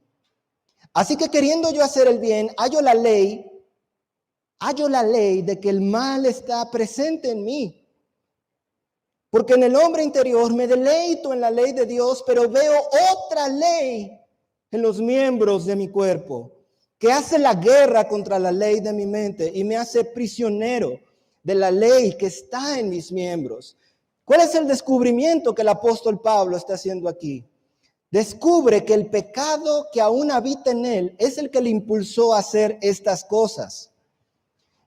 Así que queriendo yo hacer el bien, hallo la ley de que el mal está presente en mí. Porque en el hombre interior me deleito en la ley de Dios, pero veo otra ley en los miembros de mi cuerpo, que hace la guerra contra la ley de mi mente y me hace prisionero de la ley que está en mis miembros. ¿Cuál es el descubrimiento que el apóstol Pablo está haciendo aquí? Descubre que el pecado que aún habita en él es el que le impulsó a hacer estas cosas.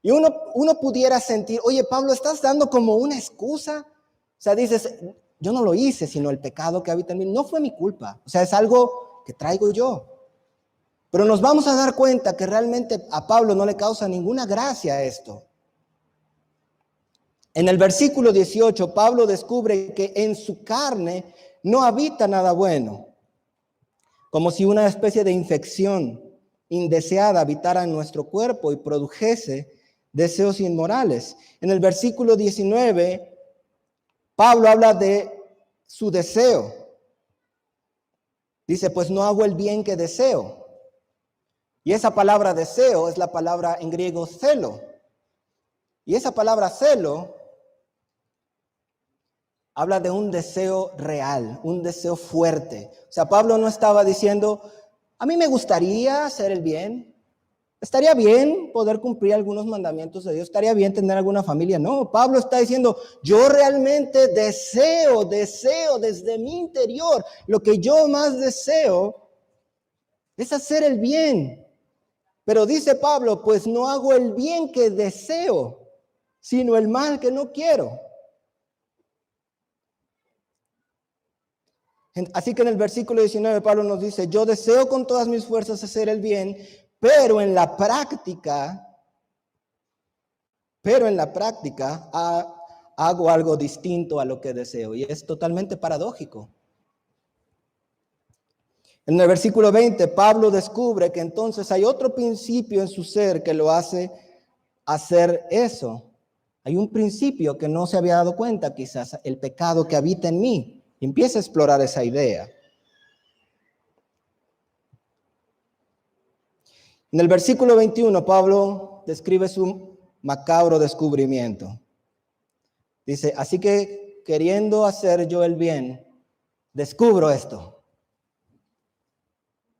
Y uno pudiera sentir, oye, Pablo, ¿estás dando como una excusa? O sea, dices, yo no lo hice, sino el pecado que habita en mí. No fue mi culpa. O sea, es algo que traigo yo. Pero nos vamos a dar cuenta que realmente a Pablo no le causa ninguna gracia esto. En el versículo 18, Pablo descubre que en su carne no habita nada bueno. Como si una especie de infección indeseada habitara en nuestro cuerpo y produjese deseos inmorales. En el versículo 19, Pablo habla de su deseo. Dice, pues no hago el bien que deseo. Y esa palabra deseo es la palabra en griego celo. Y esa palabra celo habla de un deseo real, un deseo fuerte. O sea, Pablo no estaba diciendo, a mí me gustaría hacer el bien. Estaría bien poder cumplir algunos mandamientos de Dios. Estaría bien tener alguna familia. No, Pablo está diciendo, yo realmente deseo desde mi interior. Lo que yo más deseo es hacer el bien. Pero dice Pablo, pues no hago el bien que deseo, sino el mal que no quiero. Así que en el versículo 19 Pablo nos dice, yo deseo con todas mis fuerzas hacer el bien, pero en la práctica hago algo distinto a lo que deseo. Y es totalmente paradójico. En el versículo 20, Pablo descubre que entonces hay otro principio en su ser que lo hace hacer eso. Hay un principio que no se había dado cuenta, quizás, el pecado que habita en mí. Y empieza a explorar esa idea. En el versículo 21, Pablo describe su macabro descubrimiento. Dice, así que queriendo hacer yo el bien, descubro esto.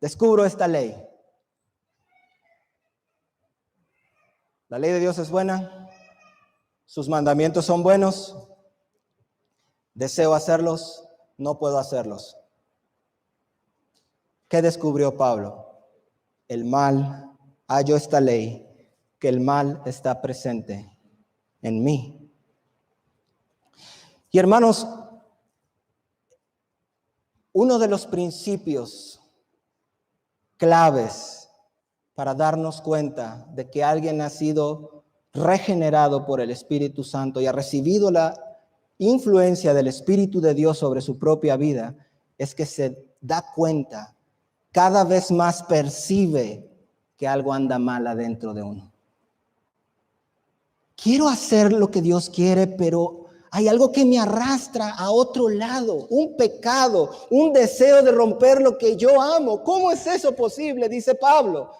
Descubro esta ley. La ley de Dios es buena. Sus mandamientos son buenos. Deseo hacerlos, no puedo hacerlos. ¿Qué descubrió Pablo? El mal, hallo esta ley, que el mal está presente en mí. Y hermanos, uno de los principios claves para darnos cuenta de que alguien ha sido regenerado por el Espíritu Santo y ha recibido la influencia del Espíritu de Dios sobre su propia vida, es que se da cuenta, cada vez más percibe que algo anda mal adentro de uno. Quiero hacer lo que Dios quiere, pero hay algo que me arrastra a otro lado, un pecado, un deseo de romper lo que yo amo. ¿Cómo es eso posible? Dice Pablo.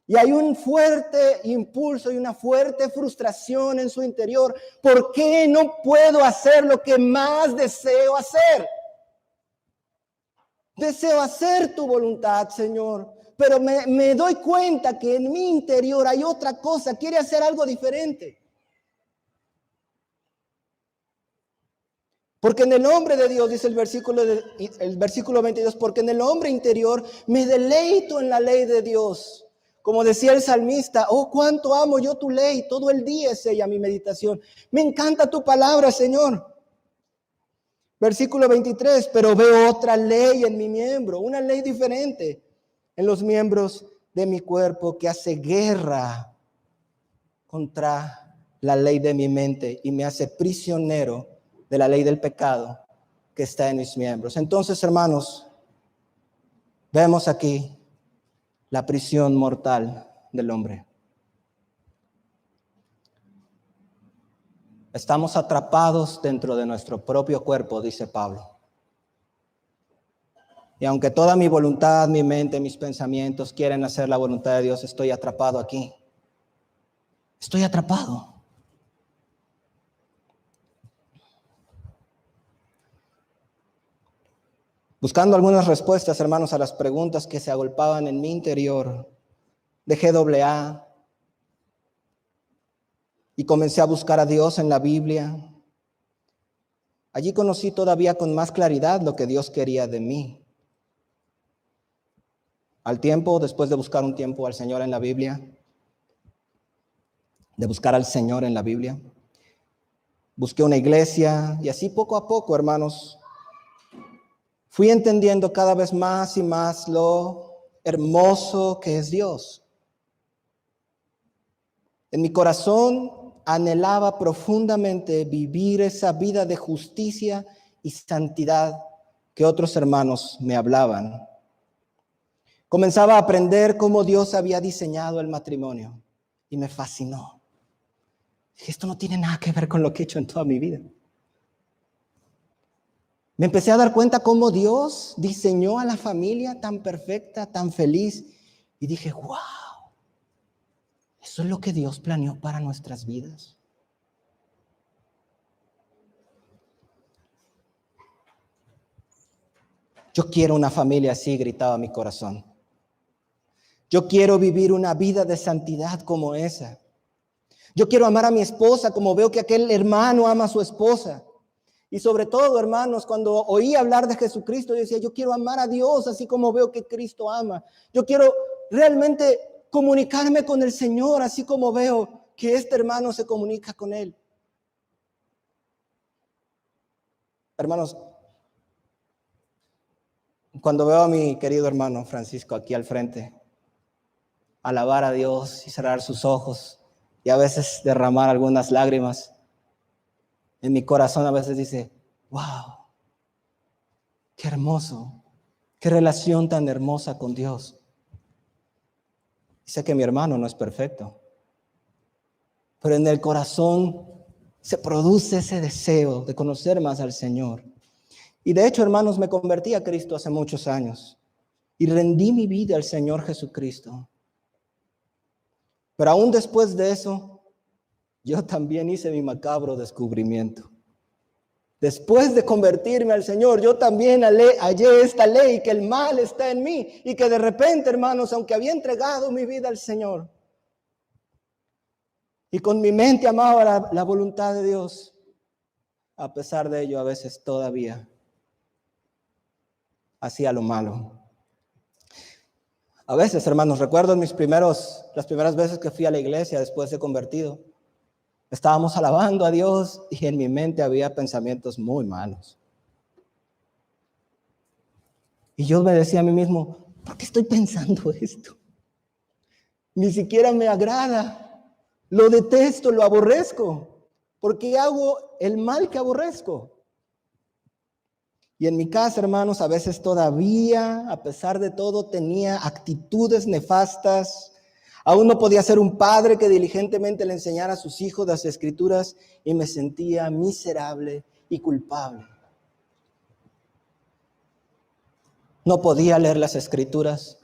Y hay un fuerte impulso y una fuerte frustración en su interior. ¿Por qué no puedo hacer lo que más deseo hacer? Deseo hacer tu voluntad, Señor, pero me doy cuenta que en mi interior hay otra cosa. Quiere hacer algo diferente. Porque en el hombre de Dios, dice el versículo 22, porque en el hombre interior me deleito en la ley de Dios. Como decía el salmista, oh, cuánto amo yo tu ley, todo el día es ella mi meditación. Me encanta tu palabra, Señor. Versículo 23, pero veo otra ley en mi miembro, una ley diferente en los miembros de mi cuerpo que hace guerra contra la ley de mi mente y me hace prisionero de la ley del pecado que está en mis miembros. Entonces, hermanos, vemos aquí la prisión mortal del hombre. Estamos atrapados dentro de nuestro propio cuerpo, dice Pablo. Y aunque toda mi voluntad, mi mente, mis pensamientos quieren hacer la voluntad de Dios, estoy atrapado aquí. Estoy atrapado. Buscando algunas respuestas, hermanos, a las preguntas que se agolpaban en mi interior, dejé AA y comencé a buscar a Dios en la Biblia. Allí conocí todavía con más claridad lo que Dios quería de mí. Al tiempo, después de buscar un tiempo al Señor en la Biblia, busqué una iglesia y así poco a poco, hermanos, fui entendiendo cada vez más y más lo hermoso que es Dios. En mi corazón anhelaba profundamente vivir esa vida de justicia y santidad que otros hermanos me hablaban. Comenzaba a aprender cómo Dios había diseñado el matrimonio y me fascinó. Dije, esto no tiene nada que ver con lo que he hecho en toda mi vida. Me empecé a dar cuenta cómo Dios diseñó a la familia tan perfecta, tan feliz. Y dije, wow, eso es lo que Dios planeó para nuestras vidas. Yo quiero una familia así, gritaba mi corazón. Yo quiero vivir una vida de santidad como esa. Yo quiero amar a mi esposa como veo que aquel hermano ama a su esposa. Y sobre todo, hermanos, cuando oí hablar de Jesucristo, yo decía, yo quiero amar a Dios así como veo que Cristo ama. Yo quiero realmente comunicarme con el Señor así como veo que este hermano se comunica con Él. Hermanos, Cuando veo a mi querido hermano Francisco aquí al frente, alabar a Dios y cerrar sus ojos y a veces derramar algunas lágrimas, en mi corazón a veces dice, wow, qué hermoso, qué relación tan hermosa con Dios. Y sé que mi hermano no es perfecto, pero en el corazón se produce ese deseo de conocer más al Señor. Y de hecho, hermanos, me convertí a Cristo hace muchos años y rendí mi vida al Señor Jesucristo. Pero aún después de eso, yo también hice mi macabro descubrimiento. Después de convertirme al Señor, yo también hallé esta ley, que el mal está en mí y que de repente, hermanos, aunque había entregado mi vida al Señor y con mi mente amaba la voluntad de Dios, a pesar de ello a veces todavía hacía lo malo. A veces, hermanos, recuerdo las primeras veces que fui a la iglesia después de convertido. Estábamos alabando a Dios y en mi mente había pensamientos muy malos. Y yo me decía a mí mismo, ¿por qué estoy pensando esto? Ni siquiera me agrada. Lo detesto, lo aborrezco. ¿Por qué hago el mal que aborrezco? Y en mi casa, hermanos, a veces todavía, a pesar de todo, tenía actitudes nefastas. Aún no podía ser un padre que diligentemente le enseñara a sus hijos las escrituras y me sentía miserable y culpable. No podía leer las escrituras.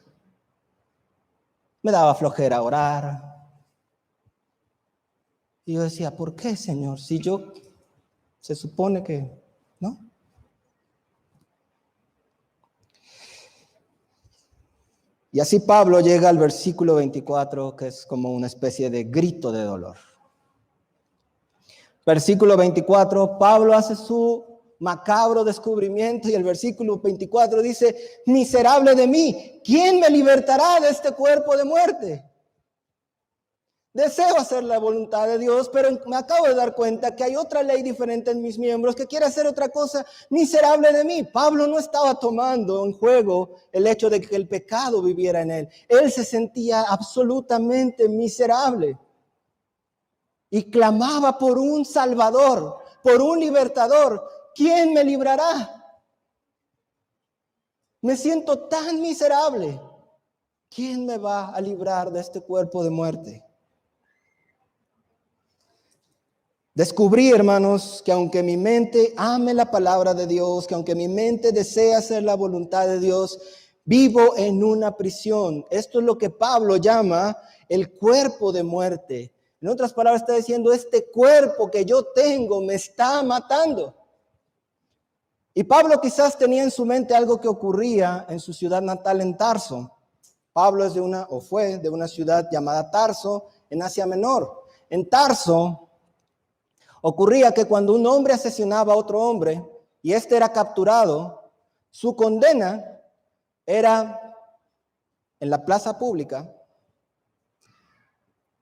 Me daba flojera orar. Y yo decía, ¿por qué, Señor? Si yo se supone que, ¿no? Y así Pablo llega al versículo 24, que es como una especie de grito de dolor. Versículo 24, Pablo hace su macabro descubrimiento y el versículo 24 dice, miserable de mí, ¿quién me libertará de este cuerpo de muerte? Deseo hacer la voluntad de Dios, pero me acabo de dar cuenta que hay otra ley diferente en mis miembros que quiere hacer otra cosa. Miserable de mí. Pablo no estaba tomando en juego el hecho de que el pecado viviera en él. Él se sentía absolutamente miserable y clamaba por un Salvador, por un libertador. ¿Quién me librará? Me siento tan miserable. ¿Quién me va a librar de este cuerpo de muerte? Descubrí, hermanos, que aunque mi mente ame la palabra de Dios, que aunque mi mente desea hacer la voluntad de Dios, vivo en una prisión. Esto es lo que Pablo llama el cuerpo de muerte. En otras palabras, está diciendo, este cuerpo que yo tengo me está matando. Y Pablo quizás tenía en su mente algo que ocurría en su ciudad natal en Tarso. Pablo fue de una ciudad llamada Tarso en Asia Menor. En Tarso ocurría que cuando un hombre asesinaba a otro hombre y éste era capturado, su condena era en la plaza pública,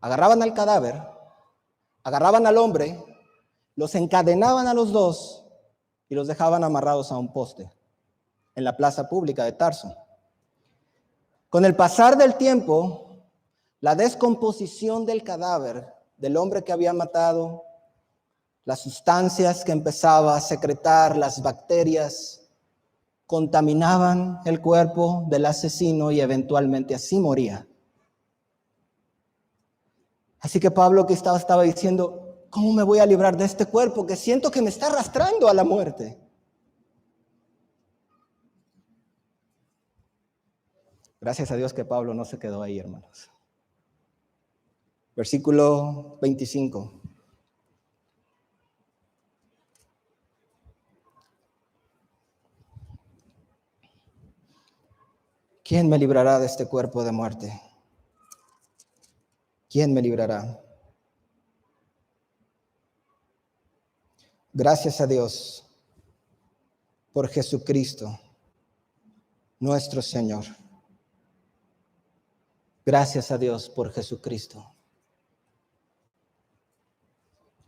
agarraban al cadáver, agarraban al hombre, los encadenaban a los dos y los dejaban amarrados a un poste en la plaza pública de Tarso. Con el pasar del tiempo, la descomposición del cadáver del hombre que había matado, las sustancias que empezaba a secretar, las bacterias, contaminaban el cuerpo del asesino y eventualmente así moría. Así que Pablo que estaba diciendo, ¿cómo me voy a librar de este cuerpo que siento que me está arrastrando a la muerte? Gracias a Dios que Pablo no se quedó ahí, hermanos. Versículo 25. ¿Quién me librará de este cuerpo de muerte? ¿Quién me librará? Gracias a Dios por Jesucristo, nuestro Señor. Gracias a Dios por Jesucristo.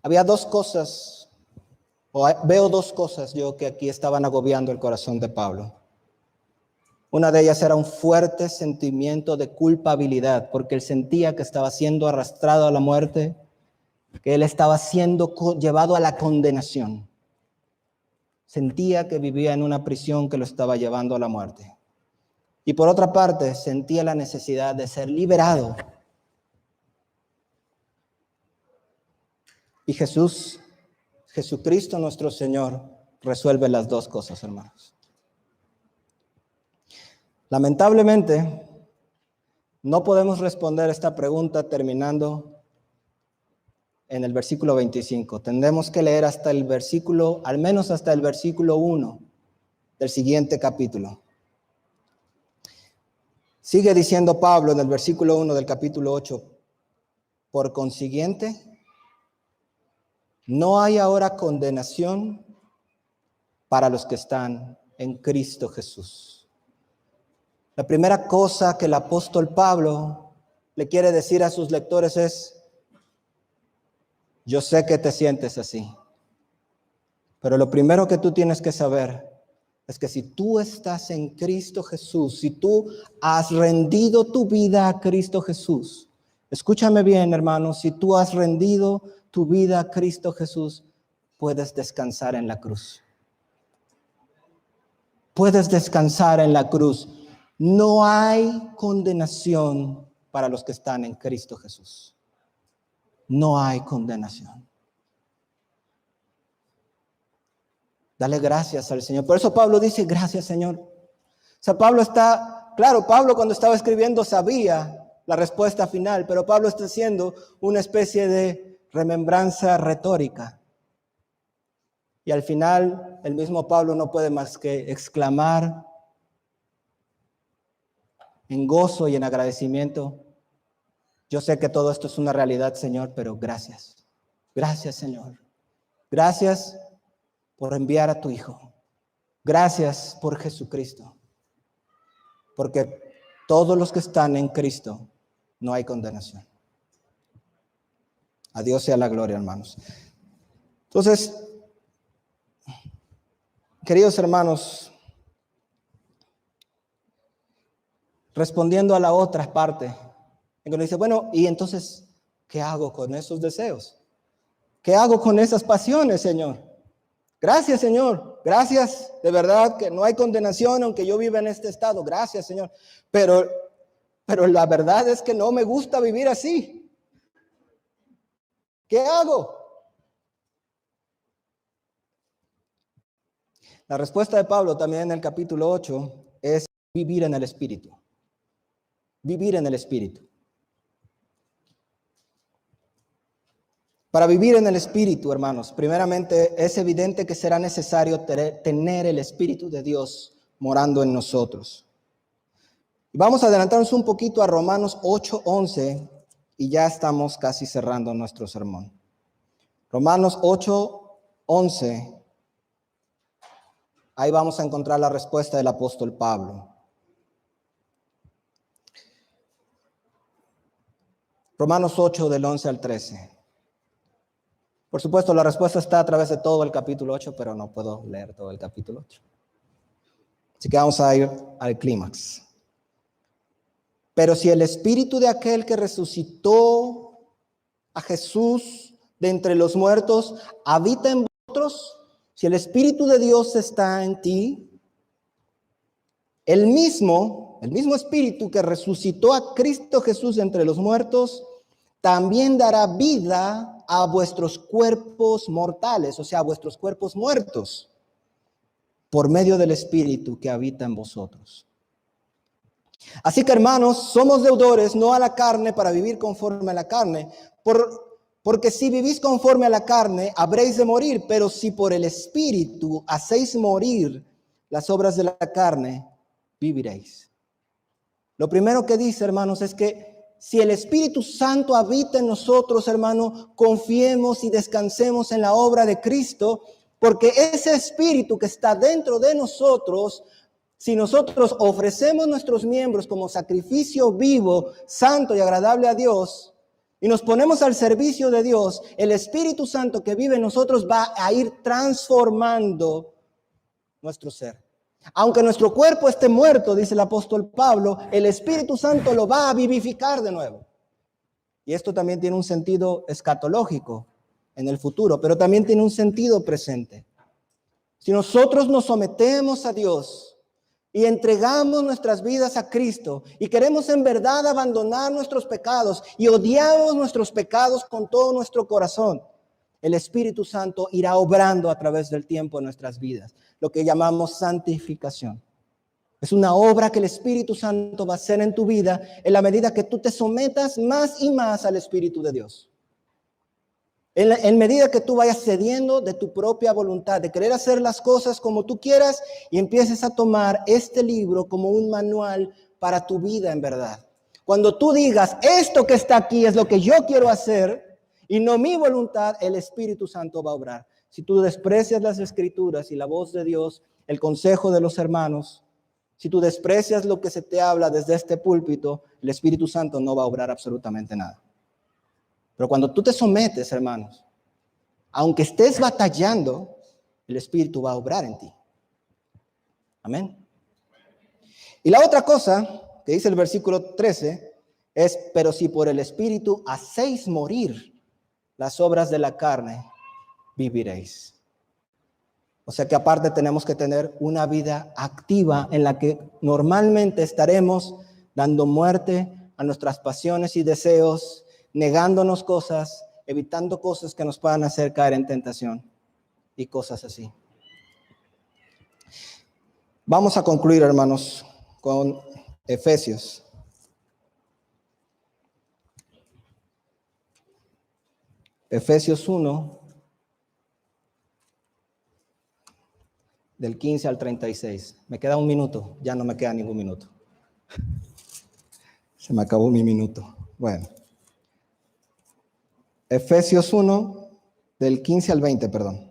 Había dos cosas, veo dos cosas yo que aquí estaban agobiando el corazón de Pablo. Una de ellas era un fuerte sentimiento de culpabilidad, porque él sentía que estaba siendo arrastrado a la muerte, que él estaba siendo llevado a la condenación. Sentía que vivía en una prisión que lo estaba llevando a la muerte. Y por otra parte, sentía la necesidad de ser liberado. Y Jesucristo nuestro Señor, resuelve las dos cosas, hermanos. Lamentablemente, no podemos responder esta pregunta terminando en el versículo 25. Tendremos que leer hasta el versículo, al menos hasta el versículo 1 del siguiente capítulo. Sigue diciendo Pablo en el versículo 1 del capítulo 8, por consiguiente, no hay ahora condenación para los que están en Cristo Jesús. La primera cosa que el apóstol Pablo le quiere decir a sus lectores es, yo sé que te sientes así, pero lo primero que tú tienes que saber es que si tú estás en Cristo Jesús, si tú has rendido tu vida a Cristo Jesús, escúchame bien, hermano, si tú has rendido tu vida a Cristo Jesús, puedes descansar en la cruz. Puedes descansar en la cruz. No hay condenación para los que están en Cristo Jesús. No hay condenación. Dale gracias al Señor. Por eso Pablo dice, gracias, Señor. O sea, Pablo cuando estaba escribiendo sabía la respuesta final, pero Pablo está haciendo una especie de remembranza retórica. Y al final, el mismo Pablo no puede más que exclamar en gozo y en agradecimiento, yo sé que todo esto es una realidad, Señor, pero gracias. Gracias, Señor. Gracias por enviar a tu Hijo. Gracias por Jesucristo. Porque todos los que están en Cristo, no hay condenación. A Dios sea la gloria, hermanos. Entonces, queridos hermanos, respondiendo a la otra parte, en que uno dice, bueno, y entonces, ¿qué hago con esos deseos? ¿Qué hago con esas pasiones, Señor? Gracias, Señor. Gracias, de verdad, que no hay condenación aunque yo viva en este estado. Gracias, Señor. Pero la verdad es que no me gusta vivir así. ¿Qué hago? La respuesta de Pablo también en el capítulo 8 es vivir en el Espíritu. Vivir en el Espíritu. Para vivir en el Espíritu, hermanos, primeramente es evidente que será necesario tener el Espíritu de Dios morando en nosotros. Vamos a adelantarnos un poquito a Romanos 8:11 y ya estamos casi cerrando nuestro sermón. Romanos 8:11, ahí vamos a encontrar la respuesta del apóstol Pablo. Romanos 8 del 11 al 13. Por supuesto, la respuesta está a través de todo el capítulo 8, pero no puedo leer todo el capítulo 8. Así que vamos a ir al clímax. Pero si el espíritu de aquel que resucitó a Jesús de entre los muertos habita en vosotros, si el espíritu de Dios está en ti, el mismo espíritu que resucitó a Cristo Jesús de entre los muertos, también dará vida a vuestros cuerpos mortales, o sea, a vuestros cuerpos muertos, por medio del Espíritu que habita en vosotros. Así que, hermanos, somos deudores no a la carne para vivir conforme a la carne, porque si vivís conforme a la carne, habréis de morir, pero si por el Espíritu hacéis morir las obras de la carne, viviréis. Lo primero que dice, hermanos, es que si el Espíritu Santo habita en nosotros, hermano, confiemos y descansemos en la obra de Cristo, porque ese Espíritu que está dentro de nosotros, si nosotros ofrecemos nuestros miembros como sacrificio vivo, santo y agradable a Dios, y nos ponemos al servicio de Dios, el Espíritu Santo que vive en nosotros va a ir transformando nuestro ser. Aunque nuestro cuerpo esté muerto, dice el apóstol Pablo, el Espíritu Santo lo va a vivificar de nuevo. Y esto también tiene un sentido escatológico en el futuro, pero también tiene un sentido presente. Si nosotros nos sometemos a Dios y entregamos nuestras vidas a Cristo y queremos en verdad abandonar nuestros pecados y odiamos nuestros pecados con todo nuestro corazón, el Espíritu Santo irá obrando a través del tiempo en nuestras vidas, lo que llamamos santificación. Es una obra que el Espíritu Santo va a hacer en tu vida en la medida que tú te sometas más y más al Espíritu de Dios. En medida que tú vayas cediendo de tu propia voluntad, de querer hacer las cosas como tú quieras y empieces a tomar este libro como un manual para tu vida en verdad. Cuando tú digas, esto que está aquí es lo que yo quiero hacer y no mi voluntad, el Espíritu Santo va a obrar. Si tú desprecias las Escrituras y la voz de Dios, el consejo de los hermanos, si tú desprecias lo que se te habla desde este púlpito, el Espíritu Santo no va a obrar absolutamente nada. Pero cuando tú te sometes, hermanos, aunque estés batallando, el Espíritu va a obrar en ti. Amén. Y la otra cosa que dice el versículo 13 es, pero si por el Espíritu hacéis morir las obras de la carne, viviréis. O sea que aparte tenemos que tener una vida activa en la que normalmente estaremos dando muerte a nuestras pasiones y deseos, negándonos cosas, evitando cosas que nos puedan hacer caer en tentación y cosas así. Vamos a concluir, hermanos, con Efesios. Efesios 1, del 15 al 36. Me queda un minuto, ya no me queda ningún minuto. Se me acabó mi minuto. Bueno. Efesios 1, del 15 al 20, perdón.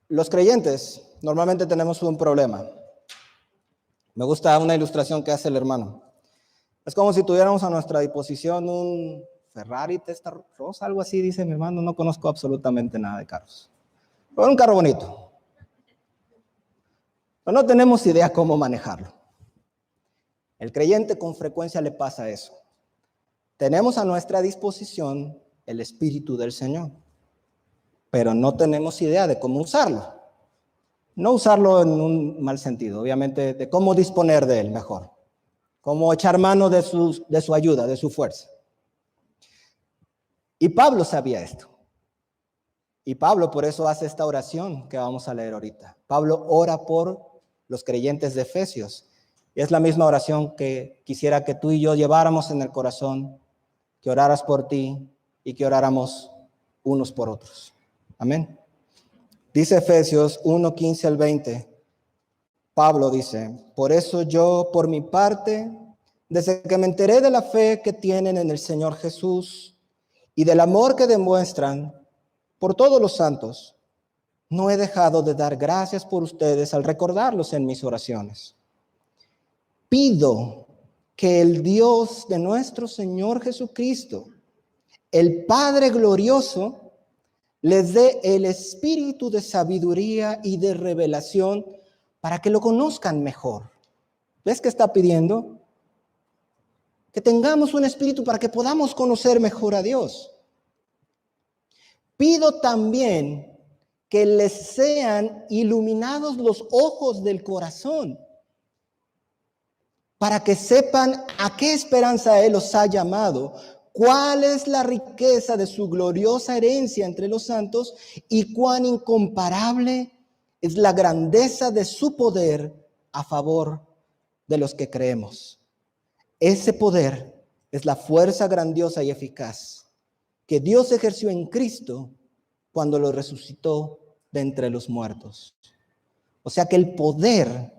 Los creyentes normalmente tenemos un problema. Me gusta una ilustración que hace el hermano. Es como si tuviéramos a nuestra disposición un Ferrari Testarossa, algo así, dice mi hermano. No conozco absolutamente nada de carros. Pero un carro bonito. Pero no tenemos idea cómo manejarlo. El creyente con frecuencia le pasa eso. Tenemos a nuestra disposición el Espíritu del Señor, pero no tenemos idea de cómo usarlo. No usarlo en un mal sentido, obviamente, de cómo disponer de él mejor. Cómo echar mano de su ayuda, de su fuerza. Y Pablo sabía esto. Y Pablo por eso hace esta oración que vamos a leer ahorita. Pablo ora por los creyentes de Efesios. Y es la misma oración que quisiera que tú y yo lleváramos en el corazón, que oraras por ti y que oráramos unos por otros. Amén. Dice Efesios 1, 15 al 20. Pablo dice, por eso yo, por mi parte, desde que me enteré de la fe que tienen en el Señor Jesús y del amor que demuestran por todos los santos, no he dejado de dar gracias por ustedes al recordarlos en mis oraciones. Pido que el Dios de nuestro Señor Jesucristo, el Padre glorioso, les dé el espíritu de sabiduría y de revelación para que lo conozcan mejor. ¿Ves qué está pidiendo? Que tengamos un espíritu para que podamos conocer mejor a Dios. Pido también que les sean iluminados los ojos del corazón, para que sepan a qué esperanza Él los ha llamado, cuál es la riqueza de su gloriosa herencia entre los santos y cuán incomparable es la grandeza de su poder a favor de los que creemos. Ese poder es la fuerza grandiosa y eficaz que Dios ejerció en Cristo cuando lo resucitó de entre los muertos. O sea que el poder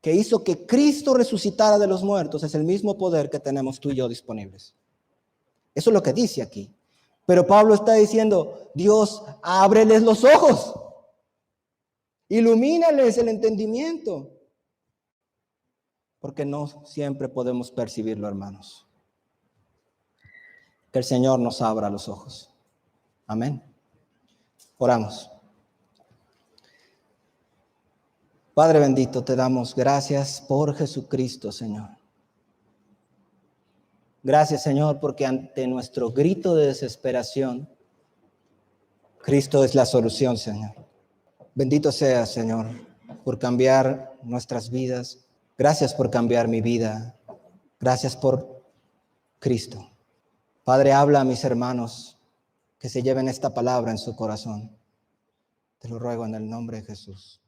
que hizo que Cristo resucitara de los muertos es el mismo poder que tenemos tú y yo disponibles. Eso es lo que dice aquí. Pero Pablo está diciendo, Dios, ábreles los ojos, ilumínales el entendimiento, porque no siempre podemos percibirlo, hermanos. Que el Señor nos abra los ojos. Amén. Oramos. Padre bendito, te damos gracias por Jesucristo, Señor. Gracias, Señor, porque ante nuestro grito de desesperación, Cristo es la solución, Señor. Bendito seas, Señor, por cambiar nuestras vidas. Gracias por cambiar mi vida. Gracias por Cristo. Padre, habla a mis hermanos que se lleven esta palabra en su corazón. Te lo ruego en el nombre de Jesús.